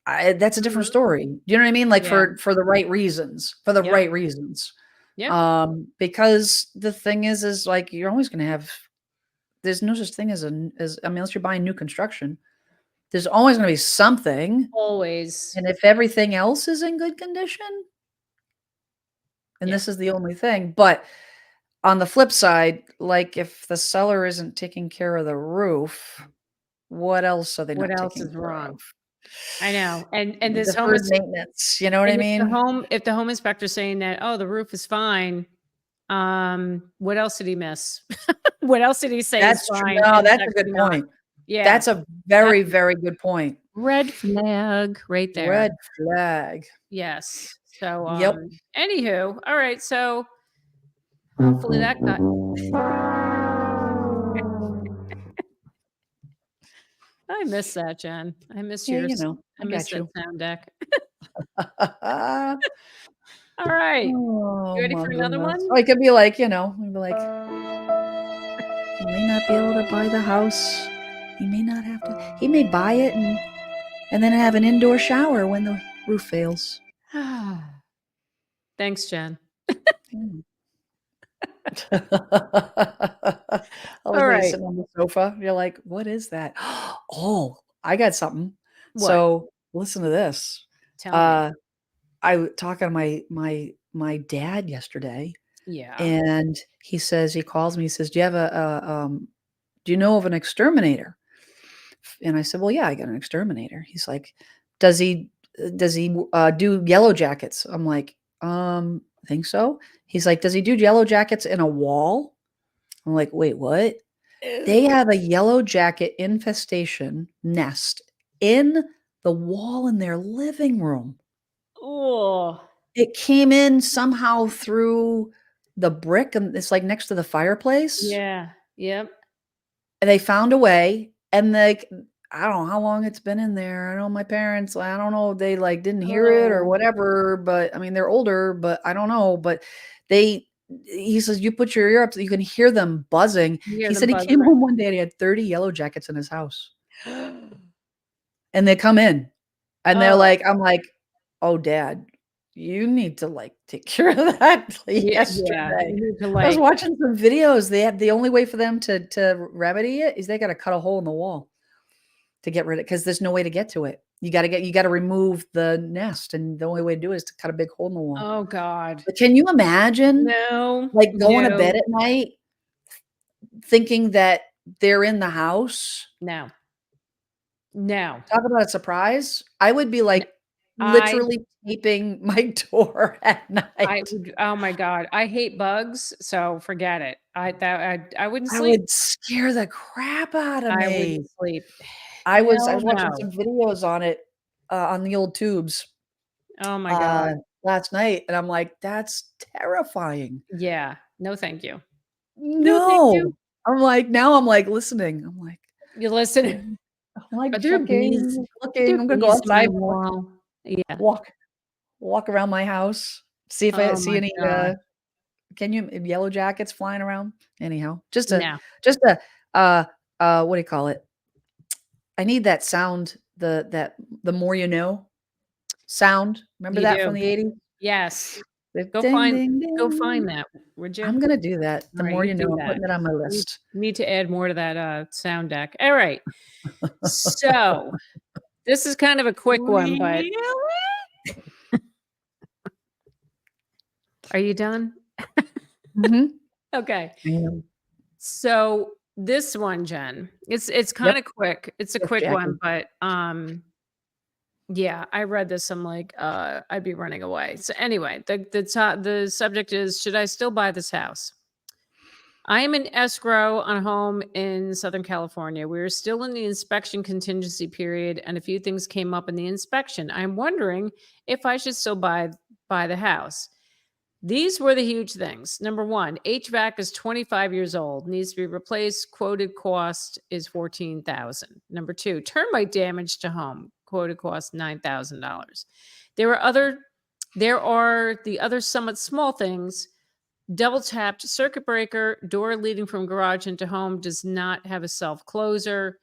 Speaker 1: That's a different
Speaker 2: Mhm.
Speaker 1: story. Do you know what I mean? Like,
Speaker 2: Yeah.
Speaker 1: for the right reasons, for the
Speaker 2: Yep.
Speaker 1: right reasons.
Speaker 2: Yep.
Speaker 1: Because the thing is, like, you're always gonna have there's no such thing as I mean, unless you're buying new construction, there's always gonna be something,
Speaker 2: Always.
Speaker 1: and if everything else is in good condition, and
Speaker 2: Yeah.
Speaker 1: this is the only thing, but on the flip side, like, if the seller isn't taking care of the roof, what else are they
Speaker 2: What
Speaker 1: not
Speaker 2: else
Speaker 1: taking
Speaker 2: is
Speaker 1: care
Speaker 2: wrong?
Speaker 1: of?
Speaker 2: I know. And
Speaker 1: The
Speaker 2: this home
Speaker 1: deferred
Speaker 2: is
Speaker 1: maintenance, you know what I
Speaker 2: and
Speaker 1: mean?
Speaker 2: if the home inspector's saying that, "Oh, the roof is fine," what else did he miss? What else did he say is
Speaker 1: That's true.
Speaker 2: fine
Speaker 1: No,
Speaker 2: and it's
Speaker 1: that's a good
Speaker 2: actually not?
Speaker 1: point.
Speaker 2: Yeah.
Speaker 1: That's a
Speaker 2: That's
Speaker 1: very,
Speaker 2: a
Speaker 1: very good point.
Speaker 2: red flag right there.
Speaker 1: Red flag.
Speaker 2: Yes. So,
Speaker 1: Yep.
Speaker 2: anywho, all right, so hopefully that got I miss that, Jen. I miss
Speaker 1: Yeah,
Speaker 2: yours. I
Speaker 1: I
Speaker 2: miss
Speaker 1: got
Speaker 2: that
Speaker 1: you.
Speaker 2: sound deck. All right.
Speaker 1: Oh
Speaker 2: You ready
Speaker 1: my
Speaker 2: for another
Speaker 1: goodness.
Speaker 2: one?
Speaker 1: Or it could be like, it'd be like, "He may not be able to buy the house. He may not have to he may buy it and then have an indoor shower when the roof fails."
Speaker 2: Thanks, Jen.
Speaker 1: Mm. I
Speaker 2: All
Speaker 1: was like
Speaker 2: right.
Speaker 1: sitting on the sofa. You're like, "What is that?" Oh, I got something.
Speaker 2: What?
Speaker 1: So, listen to this.
Speaker 2: Tell me.
Speaker 1: Uh, talking to my dad yesterday,
Speaker 2: Yeah.
Speaker 1: and he calls me, he says, do you know of an exterminator?" And I said, "Well, yeah, I got an exterminator." He's like, "Does he do yellow jackets?" I'm like, I think so." He's like, "Does he do yellow jackets in a wall?" I'm like, "Wait, what?" They
Speaker 2: Ew.
Speaker 1: have a yellow jacket infestation nest in the wall in their living room.
Speaker 2: Oh.
Speaker 1: It came in somehow through the brick, and it's, like, next to the fireplace,
Speaker 2: Yeah. Yep.
Speaker 1: and they found a way, and, like, I don't know how long it's been in there. I know my parents, I don't know if they, like, didn't hear it or
Speaker 2: Oh,
Speaker 1: whatever, but, I mean, they're older, but I don't know, but they he says, "You put your ear up, so you can hear them buzzing."
Speaker 2: you hear
Speaker 1: He
Speaker 2: them
Speaker 1: said he
Speaker 2: buzz
Speaker 1: came
Speaker 2: around.
Speaker 1: home one day and he had 30 yellow jackets in his house, and they come in, and they're
Speaker 2: Oh,
Speaker 1: like I'm like, "Oh, dad, you need to, like, take care of that
Speaker 2: yeah, yeah.
Speaker 1: yesterday."
Speaker 2: You need to,
Speaker 1: I was
Speaker 2: like
Speaker 1: watching some videos. They have the only way for them to remedy it is they gotta cut a hole in the wall to get rid of, because there's no way to get to it. You gotta remove the nest, and the only way to do it is to cut a big hole in the wall.
Speaker 2: oh god.
Speaker 1: But can you imagine,
Speaker 2: No,
Speaker 1: like, going to bed
Speaker 2: no,
Speaker 1: at night thinking that they're in the house?
Speaker 2: no, no.
Speaker 1: Talk about a surprise. I would be,
Speaker 2: N
Speaker 1: like,
Speaker 2: I
Speaker 1: literally taping my door at
Speaker 2: I
Speaker 1: night.
Speaker 2: would oh my god, I hate bugs, so forget it. I wouldn't
Speaker 1: I
Speaker 2: sleep.
Speaker 1: would scare the crap out of
Speaker 2: I wouldn't
Speaker 1: me.
Speaker 2: sleep.
Speaker 1: I
Speaker 2: Hell
Speaker 1: was watching
Speaker 2: no.
Speaker 1: some videos on it, on the old tubes,
Speaker 2: Oh my
Speaker 1: uh,
Speaker 2: god.
Speaker 1: last night, and I'm like, "That's terrifying."
Speaker 2: Yeah. No, thank you. No, thank
Speaker 1: No.
Speaker 2: you.
Speaker 1: Now I'm, like, listening.
Speaker 2: You listen.
Speaker 1: I'm, like,
Speaker 2: Are there bees?
Speaker 1: checking,
Speaker 2: Are there
Speaker 1: looking. I'm gonna go
Speaker 2: bees in
Speaker 1: outside,
Speaker 2: the wall? Yeah.
Speaker 1: walk walk around my house, see if I
Speaker 2: Oh
Speaker 1: see
Speaker 2: my
Speaker 1: any,
Speaker 2: god.
Speaker 1: can you yellow jackets flying around? Anyhow,
Speaker 2: No.
Speaker 1: just a, uh, what do you call it? I need that sound, the more you know sound. Remember
Speaker 2: You
Speaker 1: that from
Speaker 2: do.
Speaker 1: the 80s?
Speaker 2: Yes.
Speaker 1: The
Speaker 2: Go
Speaker 1: ding,
Speaker 2: find
Speaker 1: ding,
Speaker 2: go
Speaker 1: ding.
Speaker 2: find that, would you?
Speaker 1: I'm gonna do that. The
Speaker 2: All right,
Speaker 1: more
Speaker 2: you
Speaker 1: you know,
Speaker 2: do
Speaker 1: I'm
Speaker 2: that.
Speaker 1: putting it on my
Speaker 2: Need
Speaker 1: list.
Speaker 2: need to add more to that, sound deck. All right. So, this is kind of a quick one, but
Speaker 1: Really?
Speaker 2: are you done?
Speaker 1: Mhm.
Speaker 2: Okay.
Speaker 1: I am.
Speaker 2: So, this one, Jen, it's
Speaker 1: Yep.
Speaker 2: kinda quick. It's a
Speaker 1: Yes,
Speaker 2: quick one,
Speaker 1: Jackie.
Speaker 2: but, yeah, I read this, I'm like, I'd be running away. So, anyway, the subject is, "Should I still buy this house?" I am in escrow on a home in Southern California. We're still in the inspection contingency period, and a few things came up in the inspection. I'm wondering if I should still buy the house. These were the huge things. Number one, HVAC is 25 years old, needs to be replaced. Quoted cost is 14,000. Number two, termite damage to home. Quoted cost $9,000. There are other there are the other somewhat small things. Double tapped circuit breaker, door leading from garage into home does not have a self closer.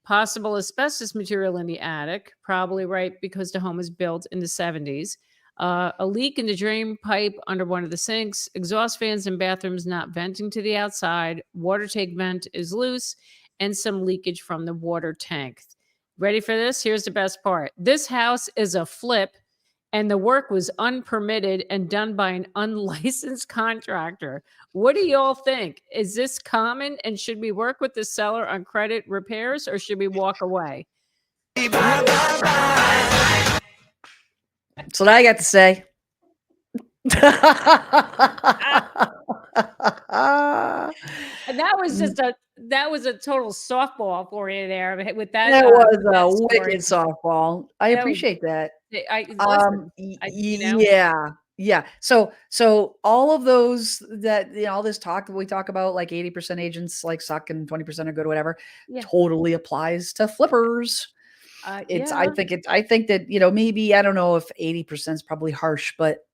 Speaker 2: Possible asbestos material in the attic, probably right because the home was built in the 70s. A leak in the drain pipe under one of the sinks, exhaust fans in bathrooms not venting to the outside, water tank vent is loose, and some leakage from the water tank. Ready for this? Here's the best part. This house is a flip, and the work was unpermitted and done by an unlicensed contractor. What do y'all think? Is this common, and should we work with the seller on credit repairs, or should we walk away?
Speaker 1: That's what I got to say.
Speaker 2: Ah, and that was a total softball for you there with
Speaker 1: Was
Speaker 2: with
Speaker 1: a
Speaker 2: that
Speaker 1: wicked
Speaker 2: story.
Speaker 1: softball. I
Speaker 2: That was
Speaker 1: appreciate that.
Speaker 2: I listen,
Speaker 1: Yeah, yeah. So all of those that, all this talk that we talk about, like 80% agents like suck and 20% are good, whatever,
Speaker 2: yeah,
Speaker 1: totally applies to flippers.
Speaker 2: yeah.
Speaker 1: I think that, maybe, I don't know if 80% is probably harsh, but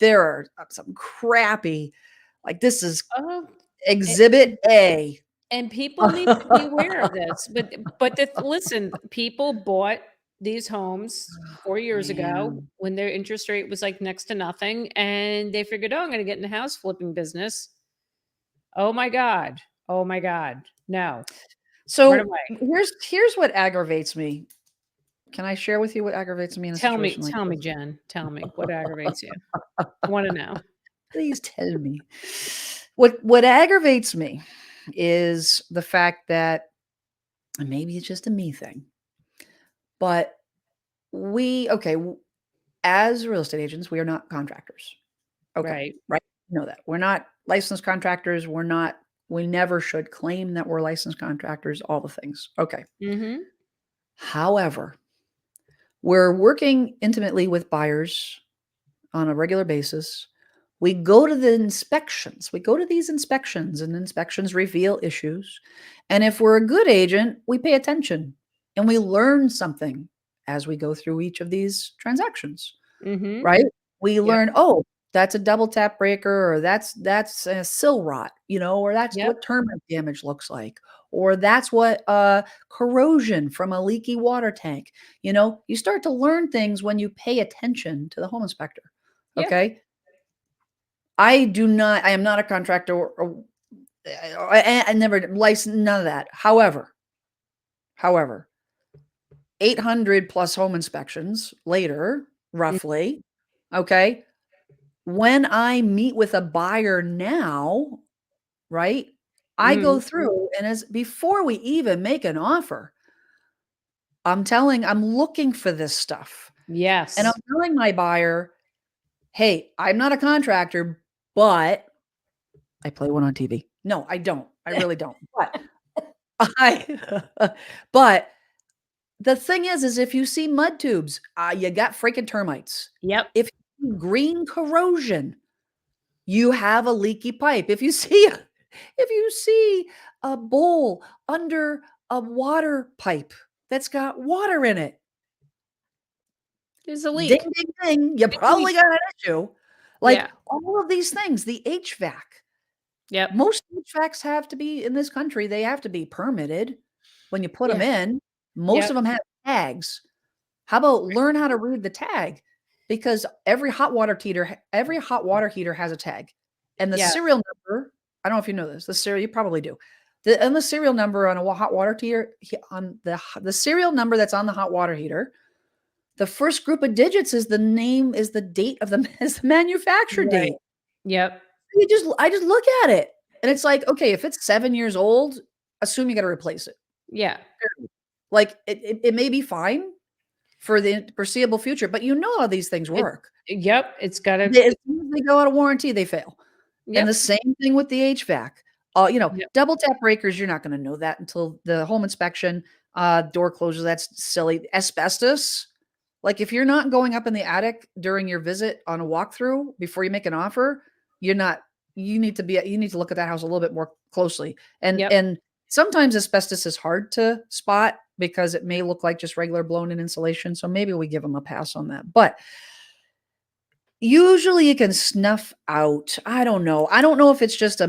Speaker 1: there are some crappy, like this is
Speaker 2: Oh,
Speaker 1: exhibit A.
Speaker 2: and people need to be aware of this, but listen, people bought these homes 4 years ago
Speaker 1: Man.
Speaker 2: when their interest rate was, like, next to nothing, and they figured, "Oh, I'm gonna get in the house flipping business." Oh my god. Oh my god. No. Run
Speaker 1: So
Speaker 2: away.
Speaker 1: here's what aggravates me. Can I share with you what aggravates me in a situation like
Speaker 2: Tell me,
Speaker 1: this?
Speaker 2: Jen. Tell me what aggravates you. I wanna know.
Speaker 1: Please tell me. What aggravates me is the fact that, and maybe it's just a me thing, but as real estate agents, we are not contractors. Okay,
Speaker 2: Right.
Speaker 1: right? You know that. We're not licensed contractors. We never should claim that we're licensed contractors, all the things. Okay.
Speaker 2: Mhm.
Speaker 1: However, we're working intimately with buyers on a regular basis. We go to the inspections. We go to these inspections, and inspections reveal issues. And if we're a good agent, we pay attention and we learn something as we go through each of these transactions,
Speaker 2: Mhm.
Speaker 1: right? We
Speaker 2: Yep.
Speaker 1: learn, oh, that's a double tap breaker, or that's a sill rot, or that's
Speaker 2: Yep.
Speaker 1: what termite damage looks like, or that's what corrosion from a leaky water tank. You start to learn things when you pay attention to the home inspector.
Speaker 2: Yeah.
Speaker 1: Okay. I am not a contractor, or I never licensed, none of that. However, 800 plus home inspections later,
Speaker 2: Mm,
Speaker 1: roughly, okay, when I meet with a buyer now, right, I go
Speaker 2: mhm.
Speaker 1: through, and as before we even make an offer, I'm looking for this stuff, and I'm
Speaker 2: Yes.
Speaker 1: telling my buyer, "Hey, I'm not a contractor, but" I play one on TV. No, I don't. I really don't. But I but the thing is if you see mud tubes, you got freaking termites.
Speaker 2: Yep.
Speaker 1: If you see green corrosion, you have a leaky pipe. If you see a bowl under a water pipe that's got water in it,
Speaker 2: There's a
Speaker 1: ding,
Speaker 2: leak.
Speaker 1: ding, ding, you
Speaker 2: Big leak.
Speaker 1: probably got an issue.
Speaker 2: Yeah.
Speaker 1: Like, all of these things, the HVAC.
Speaker 2: Yep.
Speaker 1: Most HVACs have to be in this country, they have to be permitted when you put them
Speaker 2: Yeah.
Speaker 1: in. Most
Speaker 2: Yep.
Speaker 1: of them have tags. How about learn how to read the tag? Because every hot water heater has a tag. And the
Speaker 2: Yeah.
Speaker 1: serial number, I don't know if you know this, the serial, you probably do. The serial number on a hot water heater, on the serial number that's on the hot water heater, the first group of digits is the name, is the date of the is the manufacturer
Speaker 2: Right.
Speaker 1: date.
Speaker 2: Yep.
Speaker 1: I just look at it and it's like, okay, if it's 7 years old, assume you got to replace it.
Speaker 2: Yeah.
Speaker 1: Like it may be fine for the foreseeable future, but you know how these things
Speaker 2: It
Speaker 1: work.
Speaker 2: Yep, it's gotta
Speaker 1: As soon as they go out of warranty, they fail. And the
Speaker 2: yep.
Speaker 1: same thing with the HVAC.
Speaker 2: Yep.
Speaker 1: Double tap breakers, you're not going to know that until the home inspection, door closures. That's silly. Asbestos, like if you're not going up in the attic during your visit on a walkthrough before you make an offer, you're not. You need to look at that house a little bit more closely.
Speaker 2: Yep.
Speaker 1: And sometimes asbestos is hard to spot because it may look like just regular blown in insulation. So maybe we give them a pass on that. But usually you can snuff out. I don't know. I don't know if it's just I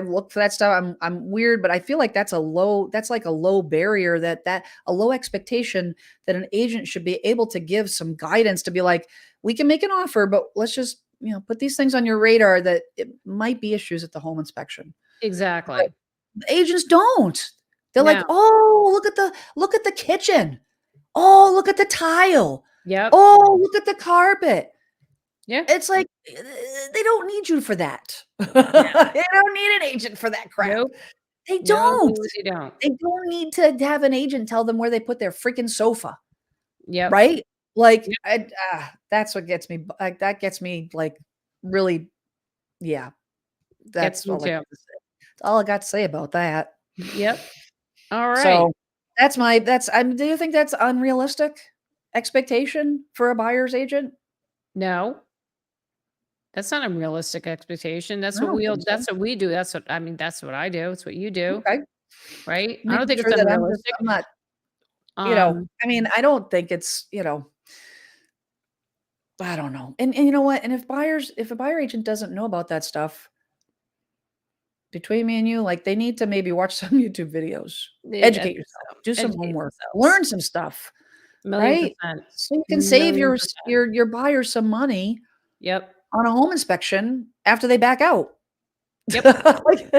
Speaker 1: look for that stuff. I'm weird, but I feel like that's like a low barrier, that a low expectation that an agent should be able to give some guidance to be like, we can make an offer, but let's just, put these things on your radar that it might be issues at the home inspection. But
Speaker 2: Exactly.
Speaker 1: the agents don't. They're like,
Speaker 2: No.
Speaker 1: "Oh, look at the kitchen. Oh, look at the tile.
Speaker 2: Yep.
Speaker 1: Oh, look at the carpet."
Speaker 2: Yeah.
Speaker 1: It's like, they don't need you for that.
Speaker 2: No.
Speaker 1: They don't need an agent for that crap.
Speaker 2: Nope.
Speaker 1: They
Speaker 2: No,
Speaker 1: don't.
Speaker 2: they don't.
Speaker 1: They don't need to have an agent tell them where they put their freaking sofa,
Speaker 2: Yep.
Speaker 1: right? Like,
Speaker 2: Yep.
Speaker 1: that's what gets me, like, that gets me, like, really, yeah,
Speaker 2: Gets
Speaker 1: that's
Speaker 2: me
Speaker 1: all I got
Speaker 2: too.
Speaker 1: to say. That's all I got to say about that.
Speaker 2: Yep. All right.
Speaker 1: So, do you think that's unrealistic expectation for a buyer's agent?
Speaker 2: No, that's not a realistic expectation.
Speaker 1: I don't think so.
Speaker 2: That's what we do. That's what I do. It's what you do,
Speaker 1: Okay.
Speaker 2: right? I don't
Speaker 1: Making
Speaker 2: think it's
Speaker 1: sure that
Speaker 2: unrealistic.
Speaker 1: I'm not,
Speaker 2: Um,
Speaker 1: I mean, I don't think it's, I don't know. And you know what? And if a buyer agent doesn't know about that stuff, between me and you, like, they need to maybe watch some YouTube videos, educate yourself, do some
Speaker 2: educate
Speaker 1: homework,
Speaker 2: themselves.
Speaker 1: learn some stuff,
Speaker 2: Million
Speaker 1: right?
Speaker 2: percent.
Speaker 1: So you can save
Speaker 2: Million percent.
Speaker 1: your buyer some money
Speaker 2: Yep.
Speaker 1: on a home inspection after they back out.
Speaker 2: Yep.
Speaker 1: Like,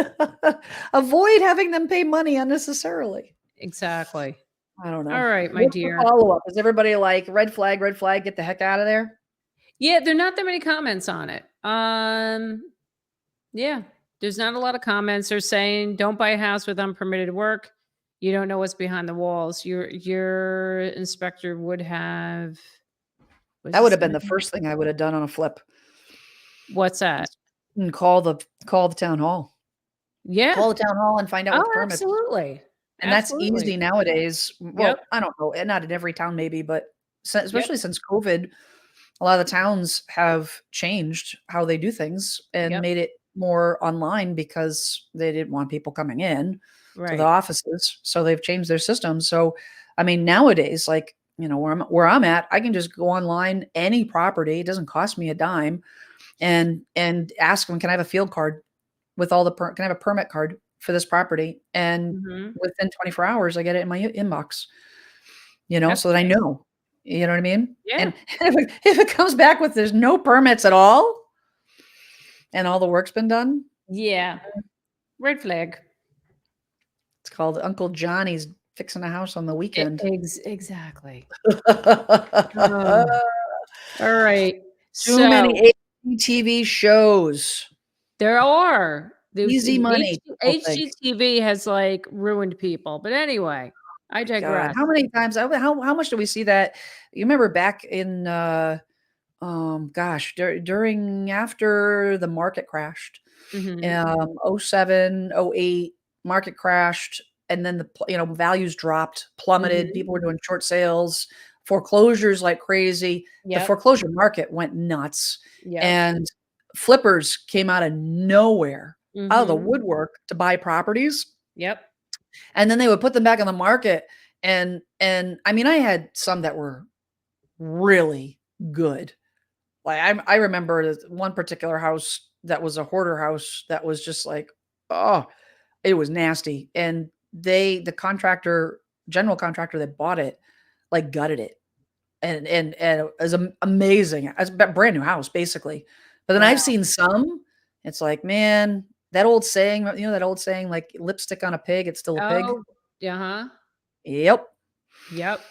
Speaker 1: avoid having them pay money unnecessarily.
Speaker 2: Exactly.
Speaker 1: I don't know.
Speaker 2: All right, my
Speaker 1: What's the
Speaker 2: dear.
Speaker 1: follow-up? Is everybody like, red flag, get the heck out of there?
Speaker 2: Yeah, there are not that many comments on it. Yeah, there's not a lot of comments. They're saying, "Don't buy a house with unpermitted work. You don't know what's behind the walls." Your inspector would have. What
Speaker 1: That
Speaker 2: does
Speaker 1: would
Speaker 2: it
Speaker 1: have been the
Speaker 2: say?
Speaker 1: first thing I would have done on a flip.
Speaker 2: What's that?
Speaker 1: And call the town hall.
Speaker 2: Yeah.
Speaker 1: Call the town hall and find out what
Speaker 2: Oh,
Speaker 1: the permits are.
Speaker 2: absolutely.
Speaker 1: And that's
Speaker 2: Absolutely.
Speaker 1: easy nowadays.
Speaker 2: Yep.
Speaker 1: Well, I don't know, and not in every town maybe, but
Speaker 2: Yep.
Speaker 1: especially since COVID, a lot of the towns have changed how they do things and
Speaker 2: Yep.
Speaker 1: made it more online because they didn't want people coming in to the
Speaker 2: Right.
Speaker 1: offices. So they've changed their systems. So, I mean, nowadays, like, where I'm at, I can just go online, any property, it doesn't cost me a dime, and ask them, "Can I have a field card with all the can I have a permit card for this property?" And
Speaker 2: Mhm.
Speaker 1: within 24 hours, I get it in my inbox,
Speaker 2: That's
Speaker 1: so that I
Speaker 2: nice.
Speaker 1: know, you know what I mean?
Speaker 2: Yeah.
Speaker 1: And if it comes back with there's no permits at all and all the work's been done,
Speaker 2: Yeah. Red flag.
Speaker 1: it's called Uncle Johnny's fixing a house on the weekend.
Speaker 2: Exactly. Oh, all right.
Speaker 1: Too many
Speaker 2: So
Speaker 1: TV shows.
Speaker 2: there are. There's
Speaker 1: Easy money, people think.
Speaker 2: HGTV has, like, ruined people, but anyway, I
Speaker 1: God,
Speaker 2: digress.
Speaker 1: how many times how much do we see that? You remember back in, gosh, during after the market crashed,
Speaker 2: Mhm.
Speaker 1: '07, '08, market crashed, and then values dropped, plummeted,
Speaker 2: Mhm.
Speaker 1: people were doing short sales, foreclosures like crazy. The
Speaker 2: Yep.
Speaker 1: foreclosure market went nuts,
Speaker 2: Yep.
Speaker 1: and flippers came out of nowhere, out of the
Speaker 2: Mhm.
Speaker 1: woodwork to buy properties,
Speaker 2: Yep.
Speaker 1: and then they would put them back on the market, and I mean, I had some that were really good. Like, I remember this one particular house that was a hoarder house that was just like, oh, it was nasty, and the contractor general contractor that bought it, like, gutted it, and it was amazing. It's a brand new house, basically. But then I've
Speaker 2: Wow.
Speaker 1: seen some, it's like, man, that old saying, that old saying, like, lipstick on a pig, it's still a pig.
Speaker 2: Oh, uh-huh.
Speaker 1: Yep,
Speaker 2: Yep.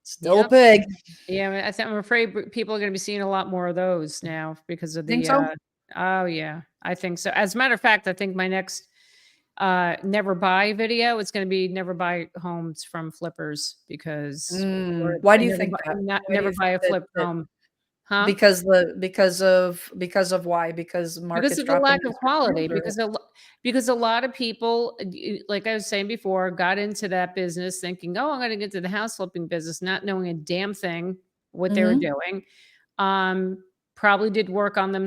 Speaker 1: still a
Speaker 2: Yep.
Speaker 1: pig.
Speaker 2: Yeah, I'm afraid people are gonna be seeing a lot more of those now because of
Speaker 1: Think
Speaker 2: the,
Speaker 1: so?
Speaker 2: oh, yeah, I think so. As a matter of fact, I think my next, never buy video is gonna be never buy homes from flippers because or
Speaker 1: Why do
Speaker 2: and
Speaker 1: you think that? Why do
Speaker 2: never
Speaker 1: you
Speaker 2: buy
Speaker 1: think
Speaker 2: a flipped
Speaker 1: that
Speaker 2: home. Huh?
Speaker 1: because of why? Because the
Speaker 2: Because
Speaker 1: market's
Speaker 2: of the
Speaker 1: dropping
Speaker 2: lack
Speaker 1: in
Speaker 2: of quality,
Speaker 1: certain fields, or
Speaker 2: because a lot of people, like I was saying before, got into that business thinking, "Oh, I'm gonna get to the house flipping business," not knowing a damn thing what they were
Speaker 1: Mhm.
Speaker 2: doing. Probably did work on them,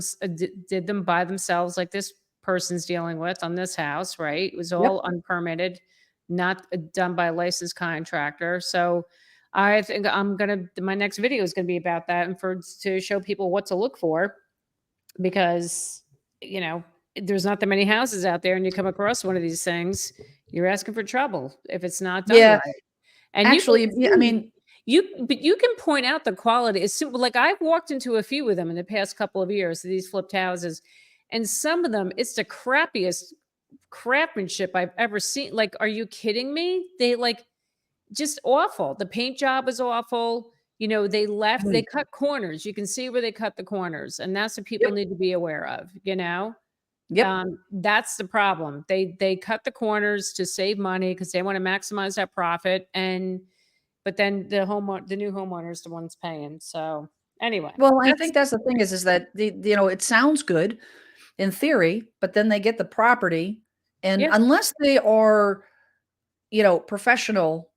Speaker 2: did them by themselves, like this person's dealing with on this house, right? It was
Speaker 1: Yep.
Speaker 2: all unpermitted, not done by a licensed contractor. So I think my next video is gonna be about that and to show people what to look for because you know there's not that many houses out there and you come across one of these things, you're asking for trouble if it's not done
Speaker 1: Yeah,
Speaker 2: right. And you can
Speaker 1: actually, yeah, I
Speaker 2: see
Speaker 1: mean,
Speaker 2: but you can point out the quality. It's simple. Like I've walked into a few of them in the past couple of years, these flipped houses, and some of them, it's the crappiest craftsmanship I've ever seen. Like, are you kidding me? They like just awful. The paint job is awful. They
Speaker 1: mm,
Speaker 2: cut corners. You can see where they cut the corners, and that's what people
Speaker 1: yep,
Speaker 2: need to be aware of.
Speaker 1: yep.
Speaker 2: That's the problem. They cut the corners to save money because they want to maximize that profit, but then the new homeowner's the ones paying. So anyway,
Speaker 1: Well, I
Speaker 2: that's
Speaker 1: think that's the thing is that it sounds good in theory, but then they get the property, and
Speaker 2: yeah,
Speaker 1: unless they are, professional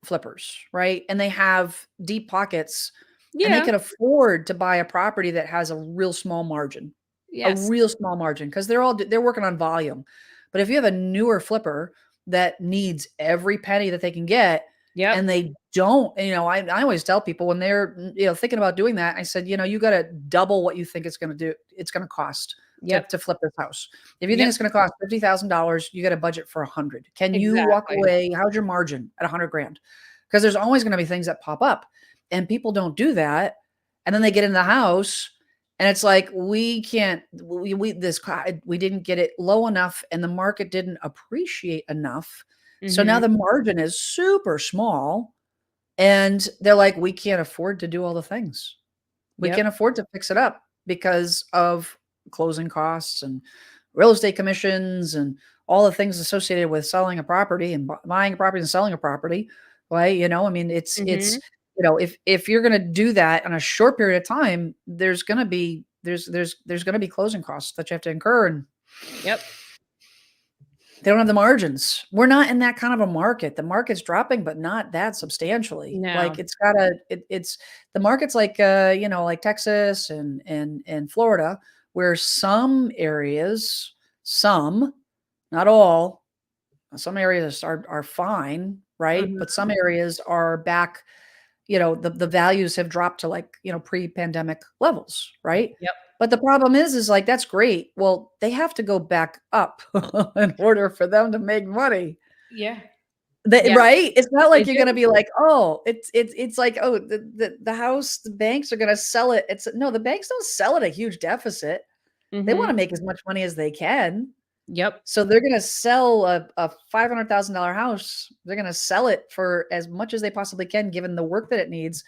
Speaker 1: flippers, right? And they have deep pockets and they
Speaker 2: yeah,
Speaker 1: can afford to buy a property that has a real small margin,
Speaker 2: yes,
Speaker 1: because they're working on volume. But if you have a newer flipper that needs every penny that they can get
Speaker 2: yep,
Speaker 1: and they don't, I always tell people when they're, thinking about doing that, I said, you got to double what you think it's going to cost to,
Speaker 2: yep,
Speaker 1: to flip this house. If you think
Speaker 2: yep,
Speaker 1: it's going to cost $50,000, you got to budget for 100. Can you walk
Speaker 2: exactly.
Speaker 1: away? How's your margin at 100 grand? Because there's always going to be things that pop up and people don't do that. And then they get in the house and it's like, we can't, we didn't get it low enough and the market didn't appreciate enough. So now
Speaker 2: Hmm.
Speaker 1: the margin is super small and they're like, we can't afford to do all the things. We
Speaker 2: Yep,
Speaker 1: can't afford to fix it up because of closing costs and real estate commissions and all the things associated with selling a property and buying a property and selling a property. Right? I mean, it's
Speaker 2: hmm,
Speaker 1: if you're going to do that in a short period of time, there's going to be there's going to be closing costs that you have to incur, and
Speaker 2: yep.
Speaker 1: they don't have the margins. We're not in that kind of a market. The market's dropping, but not that substantially. Like
Speaker 2: No.
Speaker 1: it's the market's like like Texas and Florida, where some areas, some, not all, some areas are fine, right? But
Speaker 2: Mhm.
Speaker 1: some areas are back, the values have dropped to like, pre-pandemic levels, right?
Speaker 2: Yep.
Speaker 1: But the problem is like that's great. Well, they have to go back up in order for them to make money.
Speaker 2: Yeah.
Speaker 1: They,
Speaker 2: Yeah,
Speaker 1: right? It's not
Speaker 2: they
Speaker 1: like you're gonna
Speaker 2: do.
Speaker 1: be like, oh, it's like, oh, the house, the banks are gonna sell it. It's no, the banks don't sell at a huge deficit. They want to
Speaker 2: Mhm.
Speaker 1: make as much money as they can.
Speaker 2: Yep.
Speaker 1: So they're gonna sell a $500,000 house. They're gonna sell it for as much as they possibly can, given the work that it needs,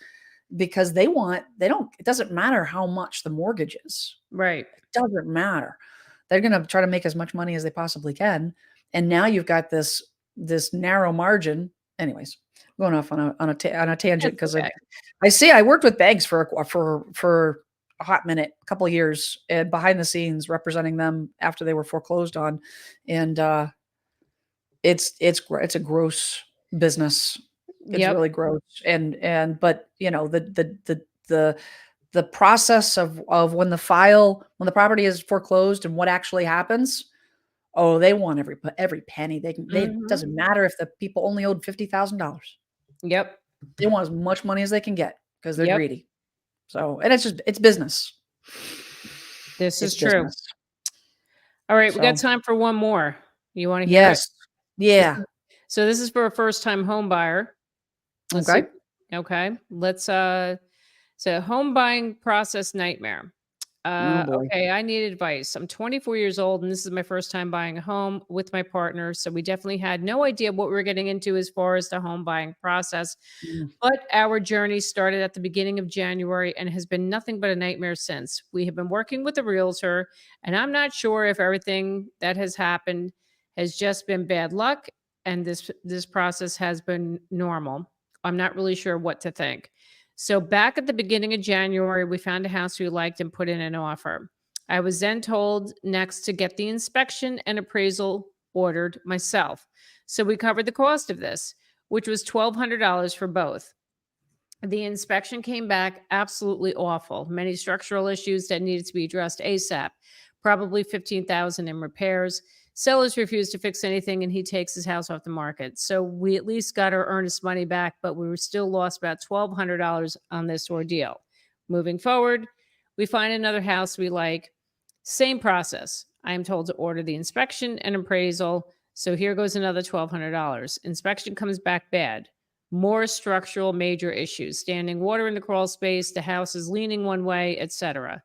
Speaker 1: because they don't, it doesn't matter how much the mortgage is.
Speaker 2: Right.
Speaker 1: It doesn't matter. They're gonna try to make as much money as they possibly can. And now you've got this narrow margin. Anyways, going off on a tangent
Speaker 2: That's
Speaker 1: because
Speaker 2: okay.
Speaker 1: I worked with banks for a hot minute, a couple of years, and behind the scenes representing them after they were foreclosed on, and it's a gross business. It's
Speaker 2: Yep.
Speaker 1: really gross, and but the process of when the property is foreclosed and what actually happens. Oh, they want every penny they can. They It
Speaker 2: Mhm.
Speaker 1: doesn't matter if the people only owed $50,000.
Speaker 2: Yep.
Speaker 1: They want as much money as they can get because they're
Speaker 2: Yep.
Speaker 1: greedy. So, and it's business.
Speaker 2: This is
Speaker 1: It's
Speaker 2: true.
Speaker 1: business.
Speaker 2: All right, we got
Speaker 1: So,
Speaker 2: time for one more. You wanna hear it?
Speaker 1: yes. Yeah.
Speaker 2: So this is for a first-time home buyer. Let's see.
Speaker 1: Okay.
Speaker 2: Okay. So home buying process nightmare.
Speaker 1: Oh boy.
Speaker 2: Okay, I need advice. I'm 24 years old and this is my first time buying a home with my partner. So we definitely had no idea what we were getting into as far as the home buying process.
Speaker 1: Mm,
Speaker 2: But our journey started at the beginning of January and has been nothing but a nightmare since. We have been working with a realtor, and I'm not sure if everything that has happened has just been bad luck and this process has been normal. I'm not really sure what to think. So back at the beginning of January, we found a house we liked and put in an offer. I was then told next to get the inspection and appraisal ordered myself. So we covered the cost of this, which was $1,200 for both. The inspection came back absolutely awful. Many structural issues that needed to be addressed ASAP. Probably 15,000 in repairs. Sellers refused to fix anything and he takes his house off the market. So we at least got our earnest money back, but we were still lost about $1,200 on this ordeal. Moving forward, we find another house we like. Same process. I am told to order the inspection and appraisal. So here goes another $1,200. Inspection comes back bad. More structural major issues, standing water in the crawl space, the house is leaning one way, etc.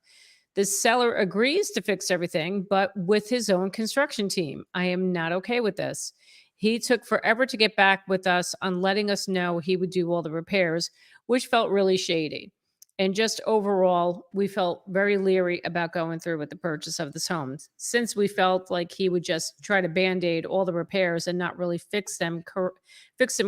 Speaker 2: The seller agrees to fix everything, but with his own construction team. I am not okay with this. He took forever to get back with us on letting us know he would do all the repairs, which felt really shady. And just overall, we felt very leery about going through with the purchase of this home since we felt like he would just try to band-aid all the repairs and not really fix them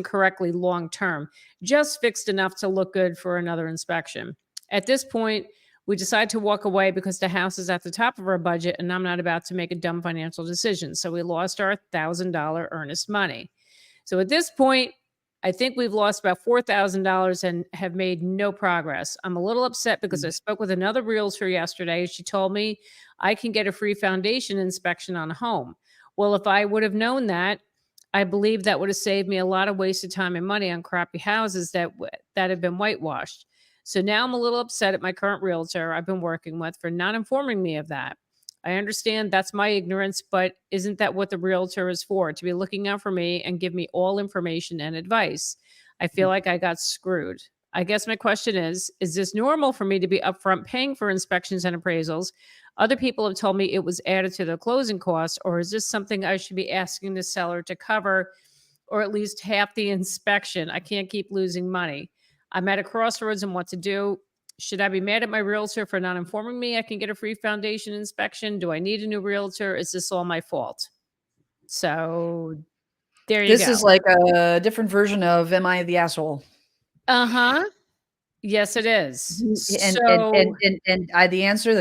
Speaker 2: correctly long term, just fixed enough to look good for another inspection. At this point, we decide to walk away because the house is at the top of our budget and I'm not about to make a dumb financial decision. So we lost our $1,000 earnest money. So at this point, I think we've lost about $4,000 and have made no progress. I'm a little upset because I
Speaker 1: mm.
Speaker 2: spoke with another realtor yesterday. She told me I can get a free foundation inspection on a home. Well, if I would have known that, I believe that would have saved me a lot of wasted time and money on crappy houses that have been whitewashed. So now I'm a little upset at my current realtor I've been working with for not informing me of that. I understand that's my ignorance, but isn't that what the realtor is for? To be looking out for me and give me all information and advice. I feel like I got screwed. I guess my question is this normal for me to be upfront paying for inspections and appraisals? Other people have told me it was added to the closing costs, or is this something I should be asking the seller to cover or at least half the inspection? I can't keep losing money. I'm at a crossroads on what to do. Should I be mad at my realtor for not informing me I can get a free foundation inspection? Do I need a new realtor? Is this all my fault? So there you
Speaker 1: This
Speaker 2: go.
Speaker 1: is like a different version of "Am I the asshole?"
Speaker 2: Uh-huh. Yes, it is.
Speaker 1: The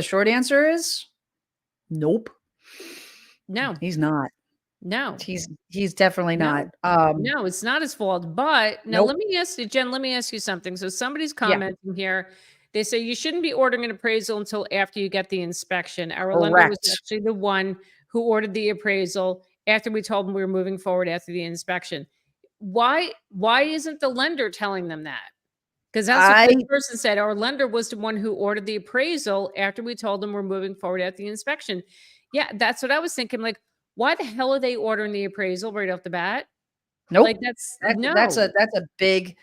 Speaker 1: short answer is nope.
Speaker 2: No,
Speaker 1: He's not.
Speaker 2: no,
Speaker 1: He's definitely not.
Speaker 2: no, no, it's not his fault. But now
Speaker 1: Nope.
Speaker 2: let me ask you, Jen, let me ask you something. So somebody's
Speaker 1: Yeah,
Speaker 2: commenting here. They say you shouldn't be ordering an appraisal until after you get the inspection. Our lender was
Speaker 1: correct.
Speaker 2: actually the one who ordered the appraisal after we told them we were moving forward after the inspection. Why isn't the lender telling them that? Because that's what
Speaker 1: I
Speaker 2: this person said. Our lender was the one who ordered the appraisal after we told them we're moving forward at the inspection. Yeah, that's what I was thinking. Like, why the hell are they ordering the appraisal right off the bat? Like,
Speaker 1: Nope.
Speaker 2: that's
Speaker 1: That's
Speaker 2: no,
Speaker 1: a big,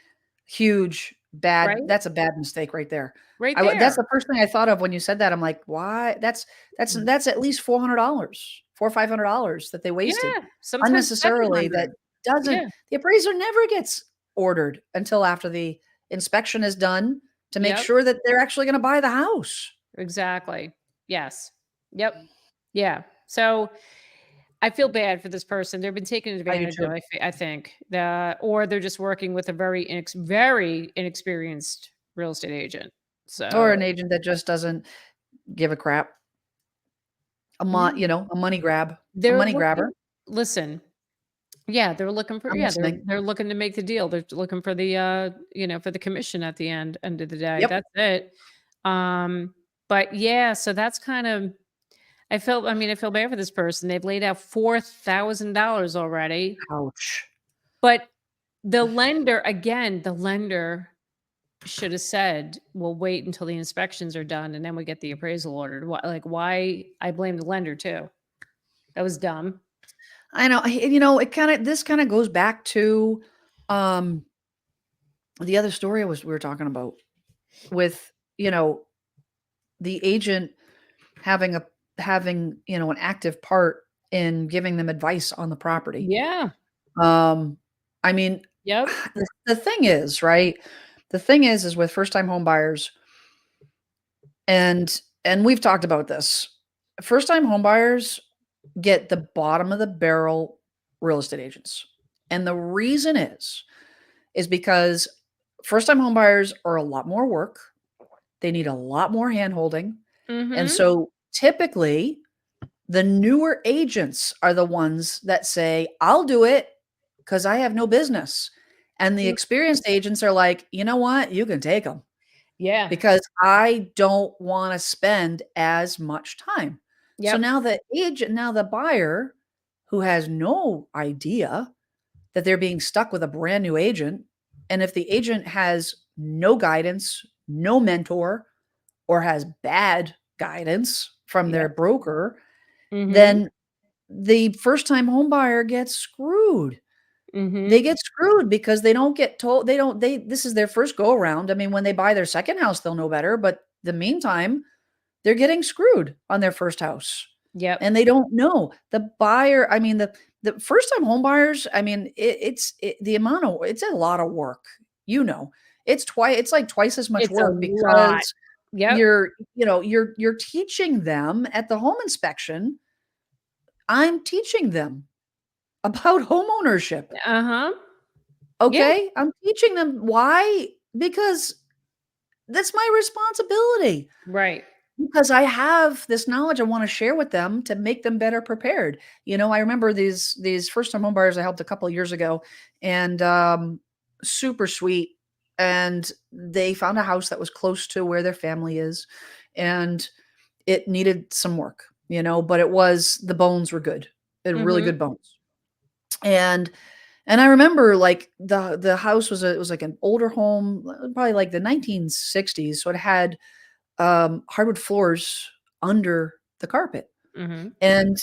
Speaker 1: huge, bad
Speaker 2: right?
Speaker 1: that's a bad mistake right there.
Speaker 2: Right
Speaker 1: That's
Speaker 2: there.
Speaker 1: the first thing I thought of when you said that. I'm like, "Why?"
Speaker 2: Mm.
Speaker 1: That's at least $400, $500 that they wasted
Speaker 2: Yeah, sometimes
Speaker 1: unnecessarily that
Speaker 2: 700.
Speaker 1: doesn't
Speaker 2: Yeah.
Speaker 1: the appraiser never gets ordered until after the inspection is done to make
Speaker 2: Yep.
Speaker 1: sure that they're actually gonna buy the house.
Speaker 2: Exactly. Yes. Yep. Yeah. So I feel bad for this person. They've been taken
Speaker 1: I do
Speaker 2: advantage of,
Speaker 1: too.
Speaker 2: I think. Or they're just working with a very inexperienced real estate agent.
Speaker 1: Or
Speaker 2: So,
Speaker 1: an agent that just doesn't give a crap.
Speaker 2: yeah,
Speaker 1: A money grab, a
Speaker 2: they're
Speaker 1: money
Speaker 2: looking
Speaker 1: grabber.
Speaker 2: listen, yeah, they're looking for
Speaker 1: I'm
Speaker 2: yeah,
Speaker 1: listening.
Speaker 2: they're looking to make the deal. They're looking for the, for the commission at the end of the day.
Speaker 1: Yep.
Speaker 2: That's it. Um, but yeah, so that's kind of I feel bad for this person. They've laid out $4,000 already,
Speaker 1: Ouch.
Speaker 2: but the lender should have said, "We'll wait until the inspections are done and then we get the appraisal ordered." Why I blame the lender too. That was dumb.
Speaker 1: I know, this kind of goes back to um the other story we were talking about with, you know, the agent having an active part in giving them advice on the property.
Speaker 2: Yeah.
Speaker 1: Um, I mean,
Speaker 2: Yep.
Speaker 1: the thing is, right? The thing is with first time home buyers, and we've talked about this. First time home buyers get the bottom of the barrel real estate agents. And the reason is because first time home buyers are a lot more work. They need a lot more hand holding. And
Speaker 2: Mhm.
Speaker 1: so typically the newer agents are the ones that say, "I'll do it because I have no business." And the
Speaker 2: Mm.
Speaker 1: experienced agents are like, "You know what? You can take them
Speaker 2: Yeah.
Speaker 1: because I don't want to spend as much time." So
Speaker 2: Yep.
Speaker 1: now the buyer who has no idea that they're being stuck with a brand new agent, and if the agent has no guidance, no mentor, or has bad guidance from their
Speaker 2: Yep.
Speaker 1: broker,
Speaker 2: Mhm.
Speaker 1: then the first time home buyer gets screwed. They
Speaker 2: Mhm.
Speaker 1: get screwed because they don't get told they don't they this is their first go around. I mean, when they buy their second house, they'll know better, but the meantime, they're getting screwed on their first house,
Speaker 2: Yep.
Speaker 1: and they don't know. The buyer I mean, the first time home buyers, I mean, the amount of it's a lot of work, you know. It's like twice as much
Speaker 2: It's a
Speaker 1: work
Speaker 2: lot.
Speaker 1: because
Speaker 2: Yep.
Speaker 1: you're teaching them at the home inspection. I'm teaching them about homeownership,
Speaker 2: Uh-huh. Yeah.
Speaker 1: okay? I'm teaching them why? Because that's my responsibility.
Speaker 2: Right.
Speaker 1: Because I have this knowledge I wanna share with them to make them better prepared. I remember these first-time home buyers I helped a couple of years ago, and, super sweet, and they found a house that was close to where their family is, and it needed some work, but the bones were good. It had really
Speaker 2: Mhm.
Speaker 1: good bones. And I remember, like, the house it was like an older home, probably like the 1960s, so it had hardwood floors under the carpet.
Speaker 2: Mhm.
Speaker 1: And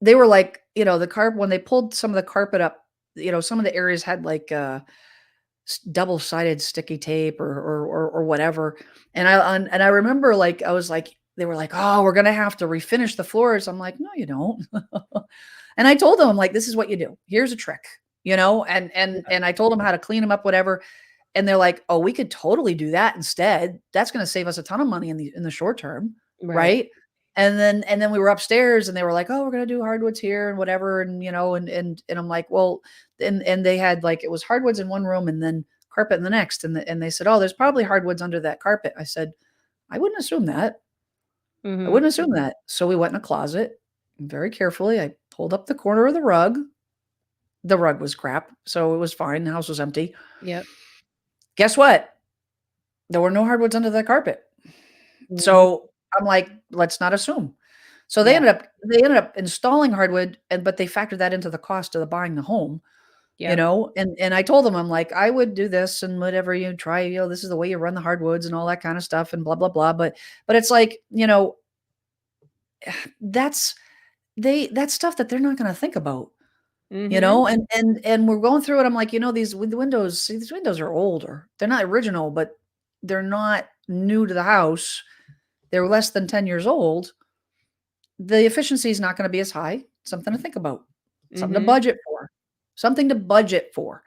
Speaker 1: they were like, the carpet when they pulled some of the carpet up, some of the areas had like double-sided sticky tape or whatever. And I remember, like, I was like, they were like, "Oh, we're gonna have to refinish the floors." I'm like, "No, you don't." And I told them, I'm like, "This is what you do. Here's a trick." And I told them how to clean them up, whatever. And they're like, "Oh, we could totally do that instead. That's gonna save us a ton of money in the short term."
Speaker 2: Right.
Speaker 1: Right? And then we were upstairs and they were like, "Oh, we're gonna do hardwoods here and whatever." And I'm like, "Well," and they had, like, it was hardwoods in one room and then carpet in the next. And they said, "Oh, there's probably hardwoods under that carpet." I said, "I wouldn't assume that. I
Speaker 2: Mhm.
Speaker 1: wouldn't assume that." So we went in a closet. And very carefully, I pulled up the corner of the rug. The rug was crap, so it was fine. The house was empty.
Speaker 2: Yep.
Speaker 1: Guess what? There were no hardwoods under the carpet.
Speaker 2: Mhm.
Speaker 1: So I'm like, let's not assume. So
Speaker 2: Yeah.
Speaker 1: they ended up installing hardwood, but they factored that into the cost of buying the home,
Speaker 2: Yep.
Speaker 1: and I told them, I'm like, I would do this and whatever you try, this is the way you run the hardwoods and all that kind of stuff and blah blah blah. But it's like, that's that's stuff that they're not going to think about.
Speaker 2: Mhm.
Speaker 1: And we're going through it. I'm like, these with the windows, see, these windows are older. They're not original, but they're not new to the house. They're less than 10 years old. The efficiency is not gonna be as high. Something to think about. Something to
Speaker 2: Mhm.
Speaker 1: budget for. Something to budget for.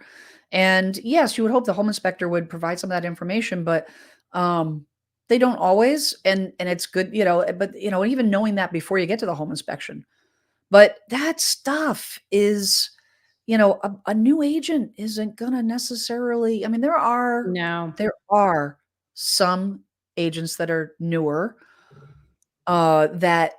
Speaker 1: And yes, you would hope the home inspector would provide some of that information, but, they don't always, and it's good, but, even knowing that before you get to the home inspection. But that stuff is, a new agent isn't gonna necessarily, I mean,
Speaker 2: No.
Speaker 1: there are some agents that are newer, that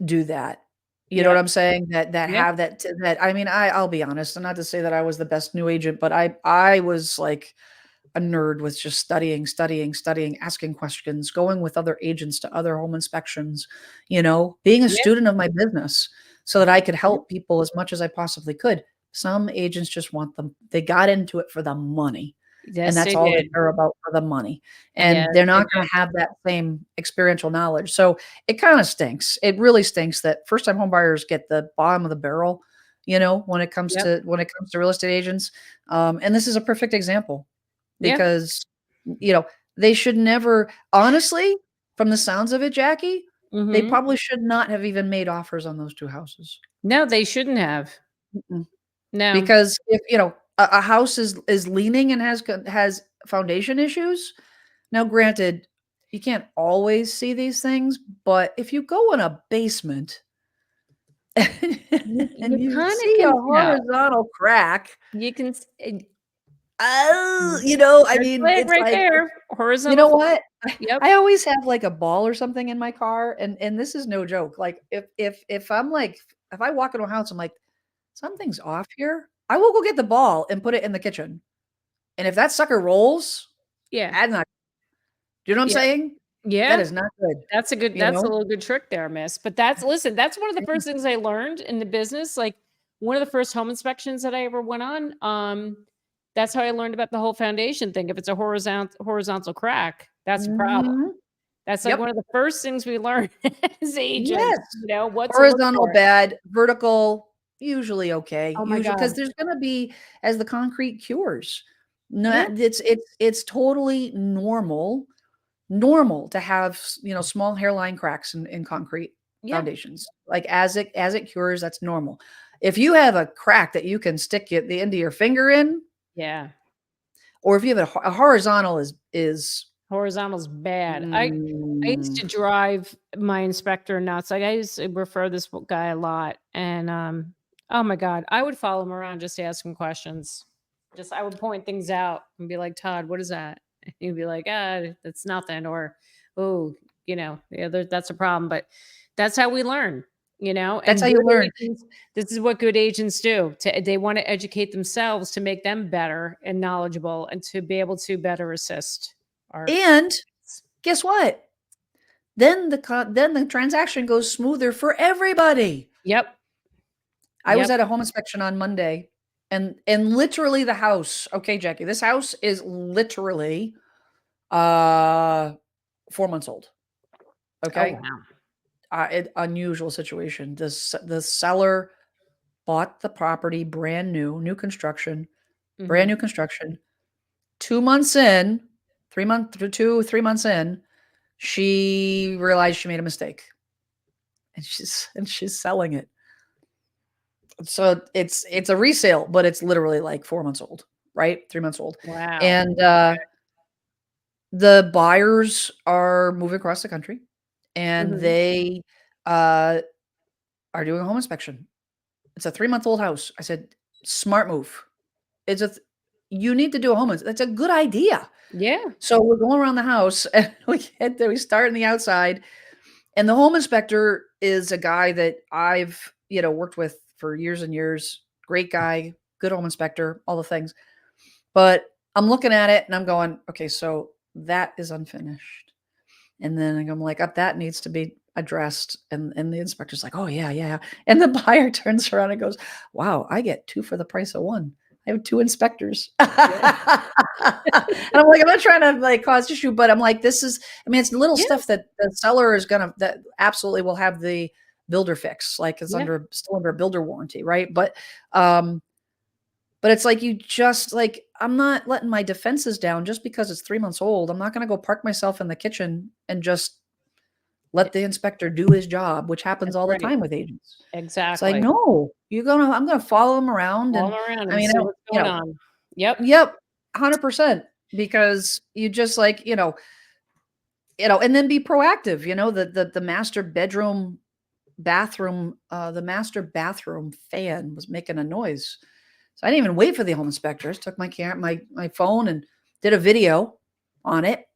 Speaker 1: do that. You know what
Speaker 2: Yep.
Speaker 1: I'm saying? That
Speaker 2: Yep.
Speaker 1: have that I mean, I'll be honest, and not to say that I was the best new agent, but I was like a nerd with just studying, studying, studying, asking questions, going with other agents to other home inspections, being a
Speaker 2: Yep.
Speaker 1: student of my business so that I could
Speaker 2: Yep.
Speaker 1: help people as much as I possibly could. Some agents just want them they got into it for the money, and
Speaker 2: Yes,
Speaker 1: that's
Speaker 2: they
Speaker 1: all they
Speaker 2: did.
Speaker 1: care about for the money, and
Speaker 2: Yes,
Speaker 1: they're
Speaker 2: they
Speaker 1: not gonna
Speaker 2: did.
Speaker 1: have that same experiential knowledge. So it kinda stinks. It really stinks that first-time home buyers get the bottom of the barrel,
Speaker 2: Yep.
Speaker 1: when it comes to real estate agents. And this is a perfect example
Speaker 2: Yeah.
Speaker 1: because, you know, they should never, honestly, from the sounds of it, Jackie, they
Speaker 2: Mhm.
Speaker 1: probably should not have even made offers on those 2 houses.
Speaker 2: No, they shouldn't have.
Speaker 1: Mm-mm.
Speaker 2: No.
Speaker 1: Because if, a house is leaning and has foundation issues. Now, granted, you can't always see these things, but if you go in a basement
Speaker 2: You
Speaker 1: and you
Speaker 2: kinda
Speaker 1: see a
Speaker 2: can tell.
Speaker 1: horizontal crack,
Speaker 2: You can s
Speaker 1: oh,
Speaker 2: mm,
Speaker 1: I
Speaker 2: red
Speaker 1: mean,
Speaker 2: flag
Speaker 1: it's
Speaker 2: right
Speaker 1: like,
Speaker 2: there,
Speaker 1: you
Speaker 2: horizontal
Speaker 1: know
Speaker 2: flag.
Speaker 1: what?
Speaker 2: Yep.
Speaker 1: I always have like a ball or something in my car, and this is no joke. Like if I'm like if I walk into a house, I'm like, something's off here. I will go get the ball and put it in the kitchen. And if that sucker rolls,
Speaker 2: Yeah.
Speaker 1: I'm not, do you know what I'm
Speaker 2: Yeah.
Speaker 1: saying? That
Speaker 2: Yeah.
Speaker 1: is not good, you
Speaker 2: That's a
Speaker 1: know?
Speaker 2: little good trick there, miss. But that's listen, that's one of the
Speaker 1: Yeah.
Speaker 2: first things I learned in the business, like, one of the first home inspections that I ever went on, that's how I learned about the whole foundation thing. If it's a horizontal crack, that's a problem.
Speaker 1: Mhm.
Speaker 2: That's, like, one
Speaker 1: Yep.
Speaker 2: of the first things we learn as agents,
Speaker 1: Yes.
Speaker 2: what to look
Speaker 1: Horizontal
Speaker 2: for.
Speaker 1: bad, vertical usually okay.
Speaker 2: Oh my
Speaker 1: Usually because
Speaker 2: god.
Speaker 1: there's gonna be, as the concrete cures. No,
Speaker 2: Yeah,
Speaker 1: it's totally normal to have, small hairline cracks in concrete
Speaker 2: yeah,
Speaker 1: foundations. Like, as it cures, that's normal. If you have a crack that you can stick the end of your finger in,
Speaker 2: yeah.
Speaker 1: or if you have a horizontal is
Speaker 2: Horizontal's bad. I used
Speaker 1: mm,
Speaker 2: to drive my inspector nuts. Like, I used to refer this guy a lot, and, oh my god, I would follow him around just to ask him questions. Just I would point things out and be like, "Todd, what is that?" And he'd be like, "Ah, that's nothing," or, "Oh, yeah, that's a problem." But that's how we learn,
Speaker 1: that's
Speaker 2: and
Speaker 1: how you
Speaker 2: good
Speaker 1: learn.
Speaker 2: agents this is what good agents do. They wanna educate themselves to make them better and knowledgeable and to be able to better assist our
Speaker 1: And guess what? Then the transaction goes smoother for everybody.
Speaker 2: Yep.
Speaker 1: I was
Speaker 2: Yep.
Speaker 1: at a home inspection on Monday, and literally the house, okay, Jackie, this house is literally, uh, 4 months old,
Speaker 2: Oh,
Speaker 1: okay?
Speaker 2: wow.
Speaker 1: Unusual situation. The seller bought the property brand new, brand
Speaker 2: Mhm.
Speaker 1: new construction. 2 months in, 3 months in, she realized she made a mistake, and she's selling it. So it's a resale, but it's literally like 4 months old, right? 3 months old.
Speaker 2: Wow.
Speaker 1: And, the buyers are moving across the country, and
Speaker 2: Mhm.
Speaker 1: they, uh, are doing a home inspection. It's a 3-month-old house. I said, "Smart move." It's a th You need to do a home ins That's a good idea.
Speaker 2: Yeah.
Speaker 1: So we're going around the house, and we start in the outside, and the home inspector is a guy that I've, worked with for years and years. Great guy, good home inspector, all the things. But I'm looking at it and I'm going, "Okay, so that is unfinished." And then I'm like, "Up, that needs to be addressed." And the inspector's like, "Oh, yeah, yeah, yeah." And the buyer turns around and goes, "Wow, I get 2 for the price of 1. I have 2 inspectors."
Speaker 2: Yeah.
Speaker 1: And I'm like, I'm not trying to, like, cause issue, but I'm like, this is, I mean, it's little
Speaker 2: Yeah.
Speaker 1: stuff that the seller is gonna that absolutely will have the builder fix, like, it's
Speaker 2: Yeah.
Speaker 1: still under a builder warranty, right? Um but it's like, you just like, I'm not letting my defenses down just because it's 3 months old. I'm not gonna go park myself in the kitchen and just
Speaker 2: Yeah.
Speaker 1: let the inspector do his job, which happens
Speaker 2: That's
Speaker 1: all the
Speaker 2: right.
Speaker 1: time with agents. It's like,
Speaker 2: Exactly.
Speaker 1: "No, I'm gonna follow him around."
Speaker 2: All
Speaker 1: And
Speaker 2: around
Speaker 1: I
Speaker 2: and
Speaker 1: mean,
Speaker 2: see what's going on. Yep.
Speaker 1: yep, 100%, because you just like, and then be proactive, the master bathroom fan was making a noise. So I didn't even wait for the home inspectors. Took my phone and did a video on it,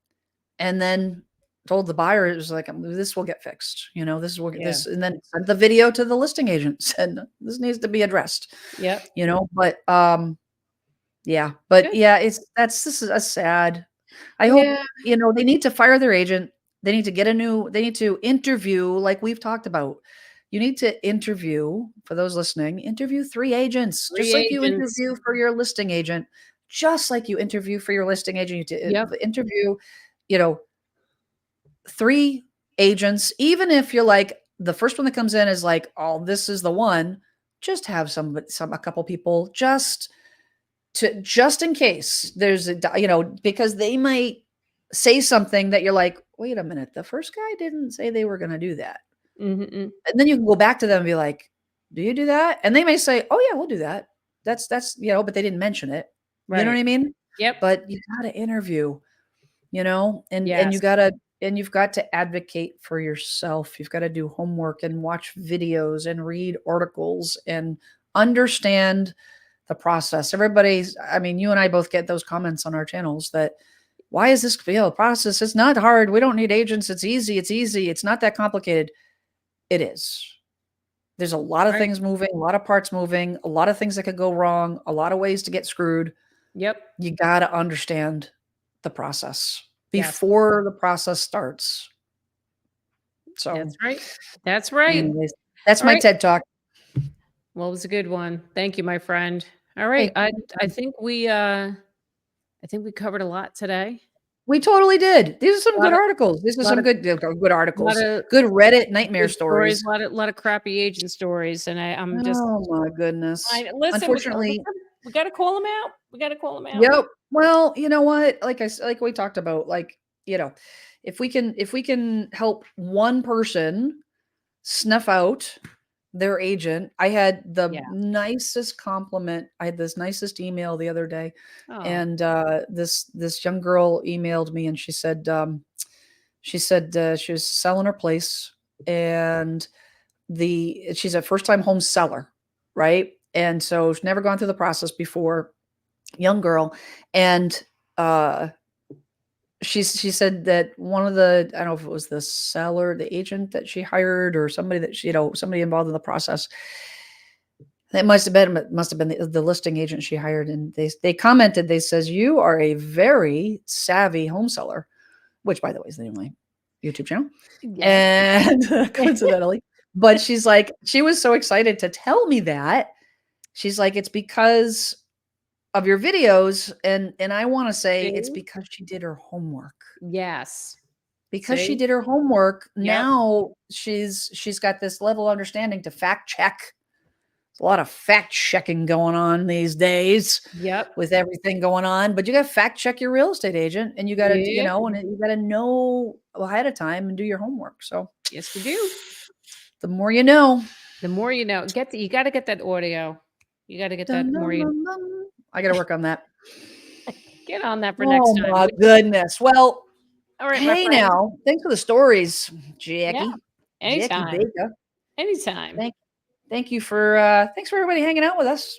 Speaker 1: and then told the buyer, it was like, this will get fixed.
Speaker 2: Yeah.
Speaker 1: This, and then sent the video to the listing agent. Said, this needs to be addressed.
Speaker 2: Yep.
Speaker 1: But yeah, but
Speaker 2: Good.
Speaker 1: yeah, this is a sad. I hope,
Speaker 2: Yeah.
Speaker 1: they need to fire their agent. They need to interview, like we've talked about. You need to interview, for those listening, interview 3 agents, just
Speaker 2: 3
Speaker 1: like you
Speaker 2: agents.
Speaker 1: interview for your listing agent. Just like you interview for your listing agent, you
Speaker 2: Yep.
Speaker 1: interview, you know, 3 agents, even if you're like, the first one that comes in is like, "Oh, this is the one." just have a couple people just in case there's because they might say something that you're like, wait a minute, the first guy didn't say they were going to do that.
Speaker 2: Mm-hmm.
Speaker 1: And then you can go back to them and be like, do you do that? And they may say, oh yeah, we'll do that. That's, but they didn't mention it. You know what
Speaker 2: Right.
Speaker 1: I mean?
Speaker 2: Yep.
Speaker 1: But you got to interview, and
Speaker 2: Yes.
Speaker 1: you've got to advocate for yourself. You've got to do homework and watch videos and read articles and understand the process. I mean, you and I both get those comments on our channels that, why is this process? It's not hard. We don't need agents. It's easy. It's easy. It's not that complicated. It is. There's a lot of
Speaker 2: Right.
Speaker 1: things moving, a lot of parts moving, a lot of things that could go wrong, a lot of ways to get screwed.
Speaker 2: Yep.
Speaker 1: You got to understand the process
Speaker 2: Yes.
Speaker 1: before the process starts. So
Speaker 2: That's right. That's right.
Speaker 1: anyways, that's
Speaker 2: All
Speaker 1: my
Speaker 2: right.
Speaker 1: TED Talk.
Speaker 2: Well, it was a good one. Thank you, my friend. All right.
Speaker 1: Hey,
Speaker 2: I think we covered a lot today.
Speaker 1: we totally did. These are some good
Speaker 2: Lot of
Speaker 1: articles. These are
Speaker 2: lot
Speaker 1: some
Speaker 2: of
Speaker 1: good articles.
Speaker 2: lot of
Speaker 1: Good Reddit nightmare
Speaker 2: good stories,
Speaker 1: stories.
Speaker 2: lot of crappy agent stories, and I'm just
Speaker 1: Oh my goodness.
Speaker 2: listen,
Speaker 1: Unfortunately,
Speaker 2: we gotta call them out. We gotta call them out.
Speaker 1: yep. Well, you know what? Like we talked about, if we can help one person snuff out their agent. I had the
Speaker 2: Yeah.
Speaker 1: nicest compliment. I had this nicest email the other day,
Speaker 2: Oh,
Speaker 1: and this young girl emailed me, and she said she was selling her place, and she's a first time home seller, right? And so she's never gone through the process before, young girl, and she said that one of the, I don't know if it was the seller, the agent that she hired, or somebody that somebody involved in the process. That must have been the listing agent she hired, and they commented. They says, you are a very savvy home seller, which by the way is the name of my YouTube channel.
Speaker 2: yes.
Speaker 1: And coincidentally, but she's like, she was so excited to tell me that. She's like, it's because of your videos, and I want to say it's
Speaker 2: See?
Speaker 1: because she did her homework.
Speaker 2: Yes.
Speaker 1: Because she
Speaker 2: See?
Speaker 1: did her homework,
Speaker 2: Yep.
Speaker 1: now she's got this level of understanding to fact check. There's a lot of fact checking going on these days
Speaker 2: Yep.
Speaker 1: with everything going on, but you got to fact check your real estate agent, and you got to, and you got to know ahead of time and do your homework. So
Speaker 2: Yes, we do.
Speaker 1: the more you know.
Speaker 2: The more you know. You got to get that audio. You got to get that
Speaker 1: Dun,
Speaker 2: more.
Speaker 1: dun, dun, dun. I got to work on that.
Speaker 2: Get on that for next
Speaker 1: Oh
Speaker 2: time.
Speaker 1: my goodness. Well,
Speaker 2: All right, my
Speaker 1: hey
Speaker 2: friend.
Speaker 1: now, thanks for the stories,
Speaker 2: Yeah.
Speaker 1: Jackie.
Speaker 2: Anytime.
Speaker 1: Jackie Baker.
Speaker 2: Anytime.
Speaker 1: Thanks for everybody hanging out with us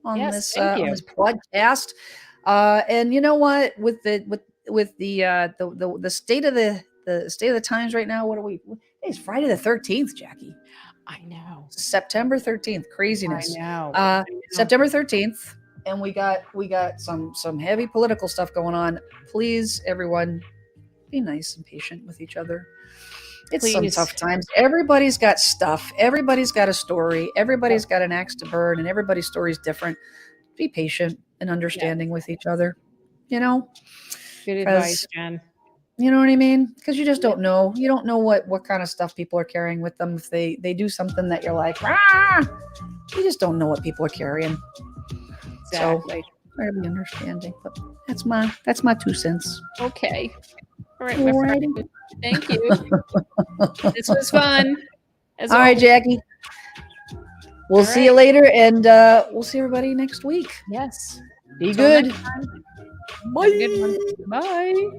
Speaker 1: on
Speaker 2: Yes, thank you.
Speaker 1: this podcast. And you know what, with the state of the state of the times right now, what are we? It's Friday the 13th, Jackie.
Speaker 2: I know.
Speaker 1: September 13th. Craziness.
Speaker 2: I know.
Speaker 1: September 13th, and we got some heavy political stuff going on. Please, everyone, be nice and patient with each other. It's
Speaker 2: Please.
Speaker 1: some tough times. Everybody's got stuff. Everybody's got a story. Everybody's got an axe to burn, and everybody's story is different. Be patient and understanding with each other.
Speaker 2: Good advice, Jen.
Speaker 1: You know what I mean? Because you just don't know. You don't know what kind of stuff people are carrying with them. If they do something that you're like, you just don't know what people are carrying.
Speaker 2: Exactly.
Speaker 1: So try to be understanding. But that's my 2 cents.
Speaker 2: Okay. All right, my friend. Thank you. This was fun. All
Speaker 1: right, Jackie. We'll see you later, and we'll see everybody next week.
Speaker 2: Yes.
Speaker 1: Be good.
Speaker 2: Bye. Have a good one. Bye.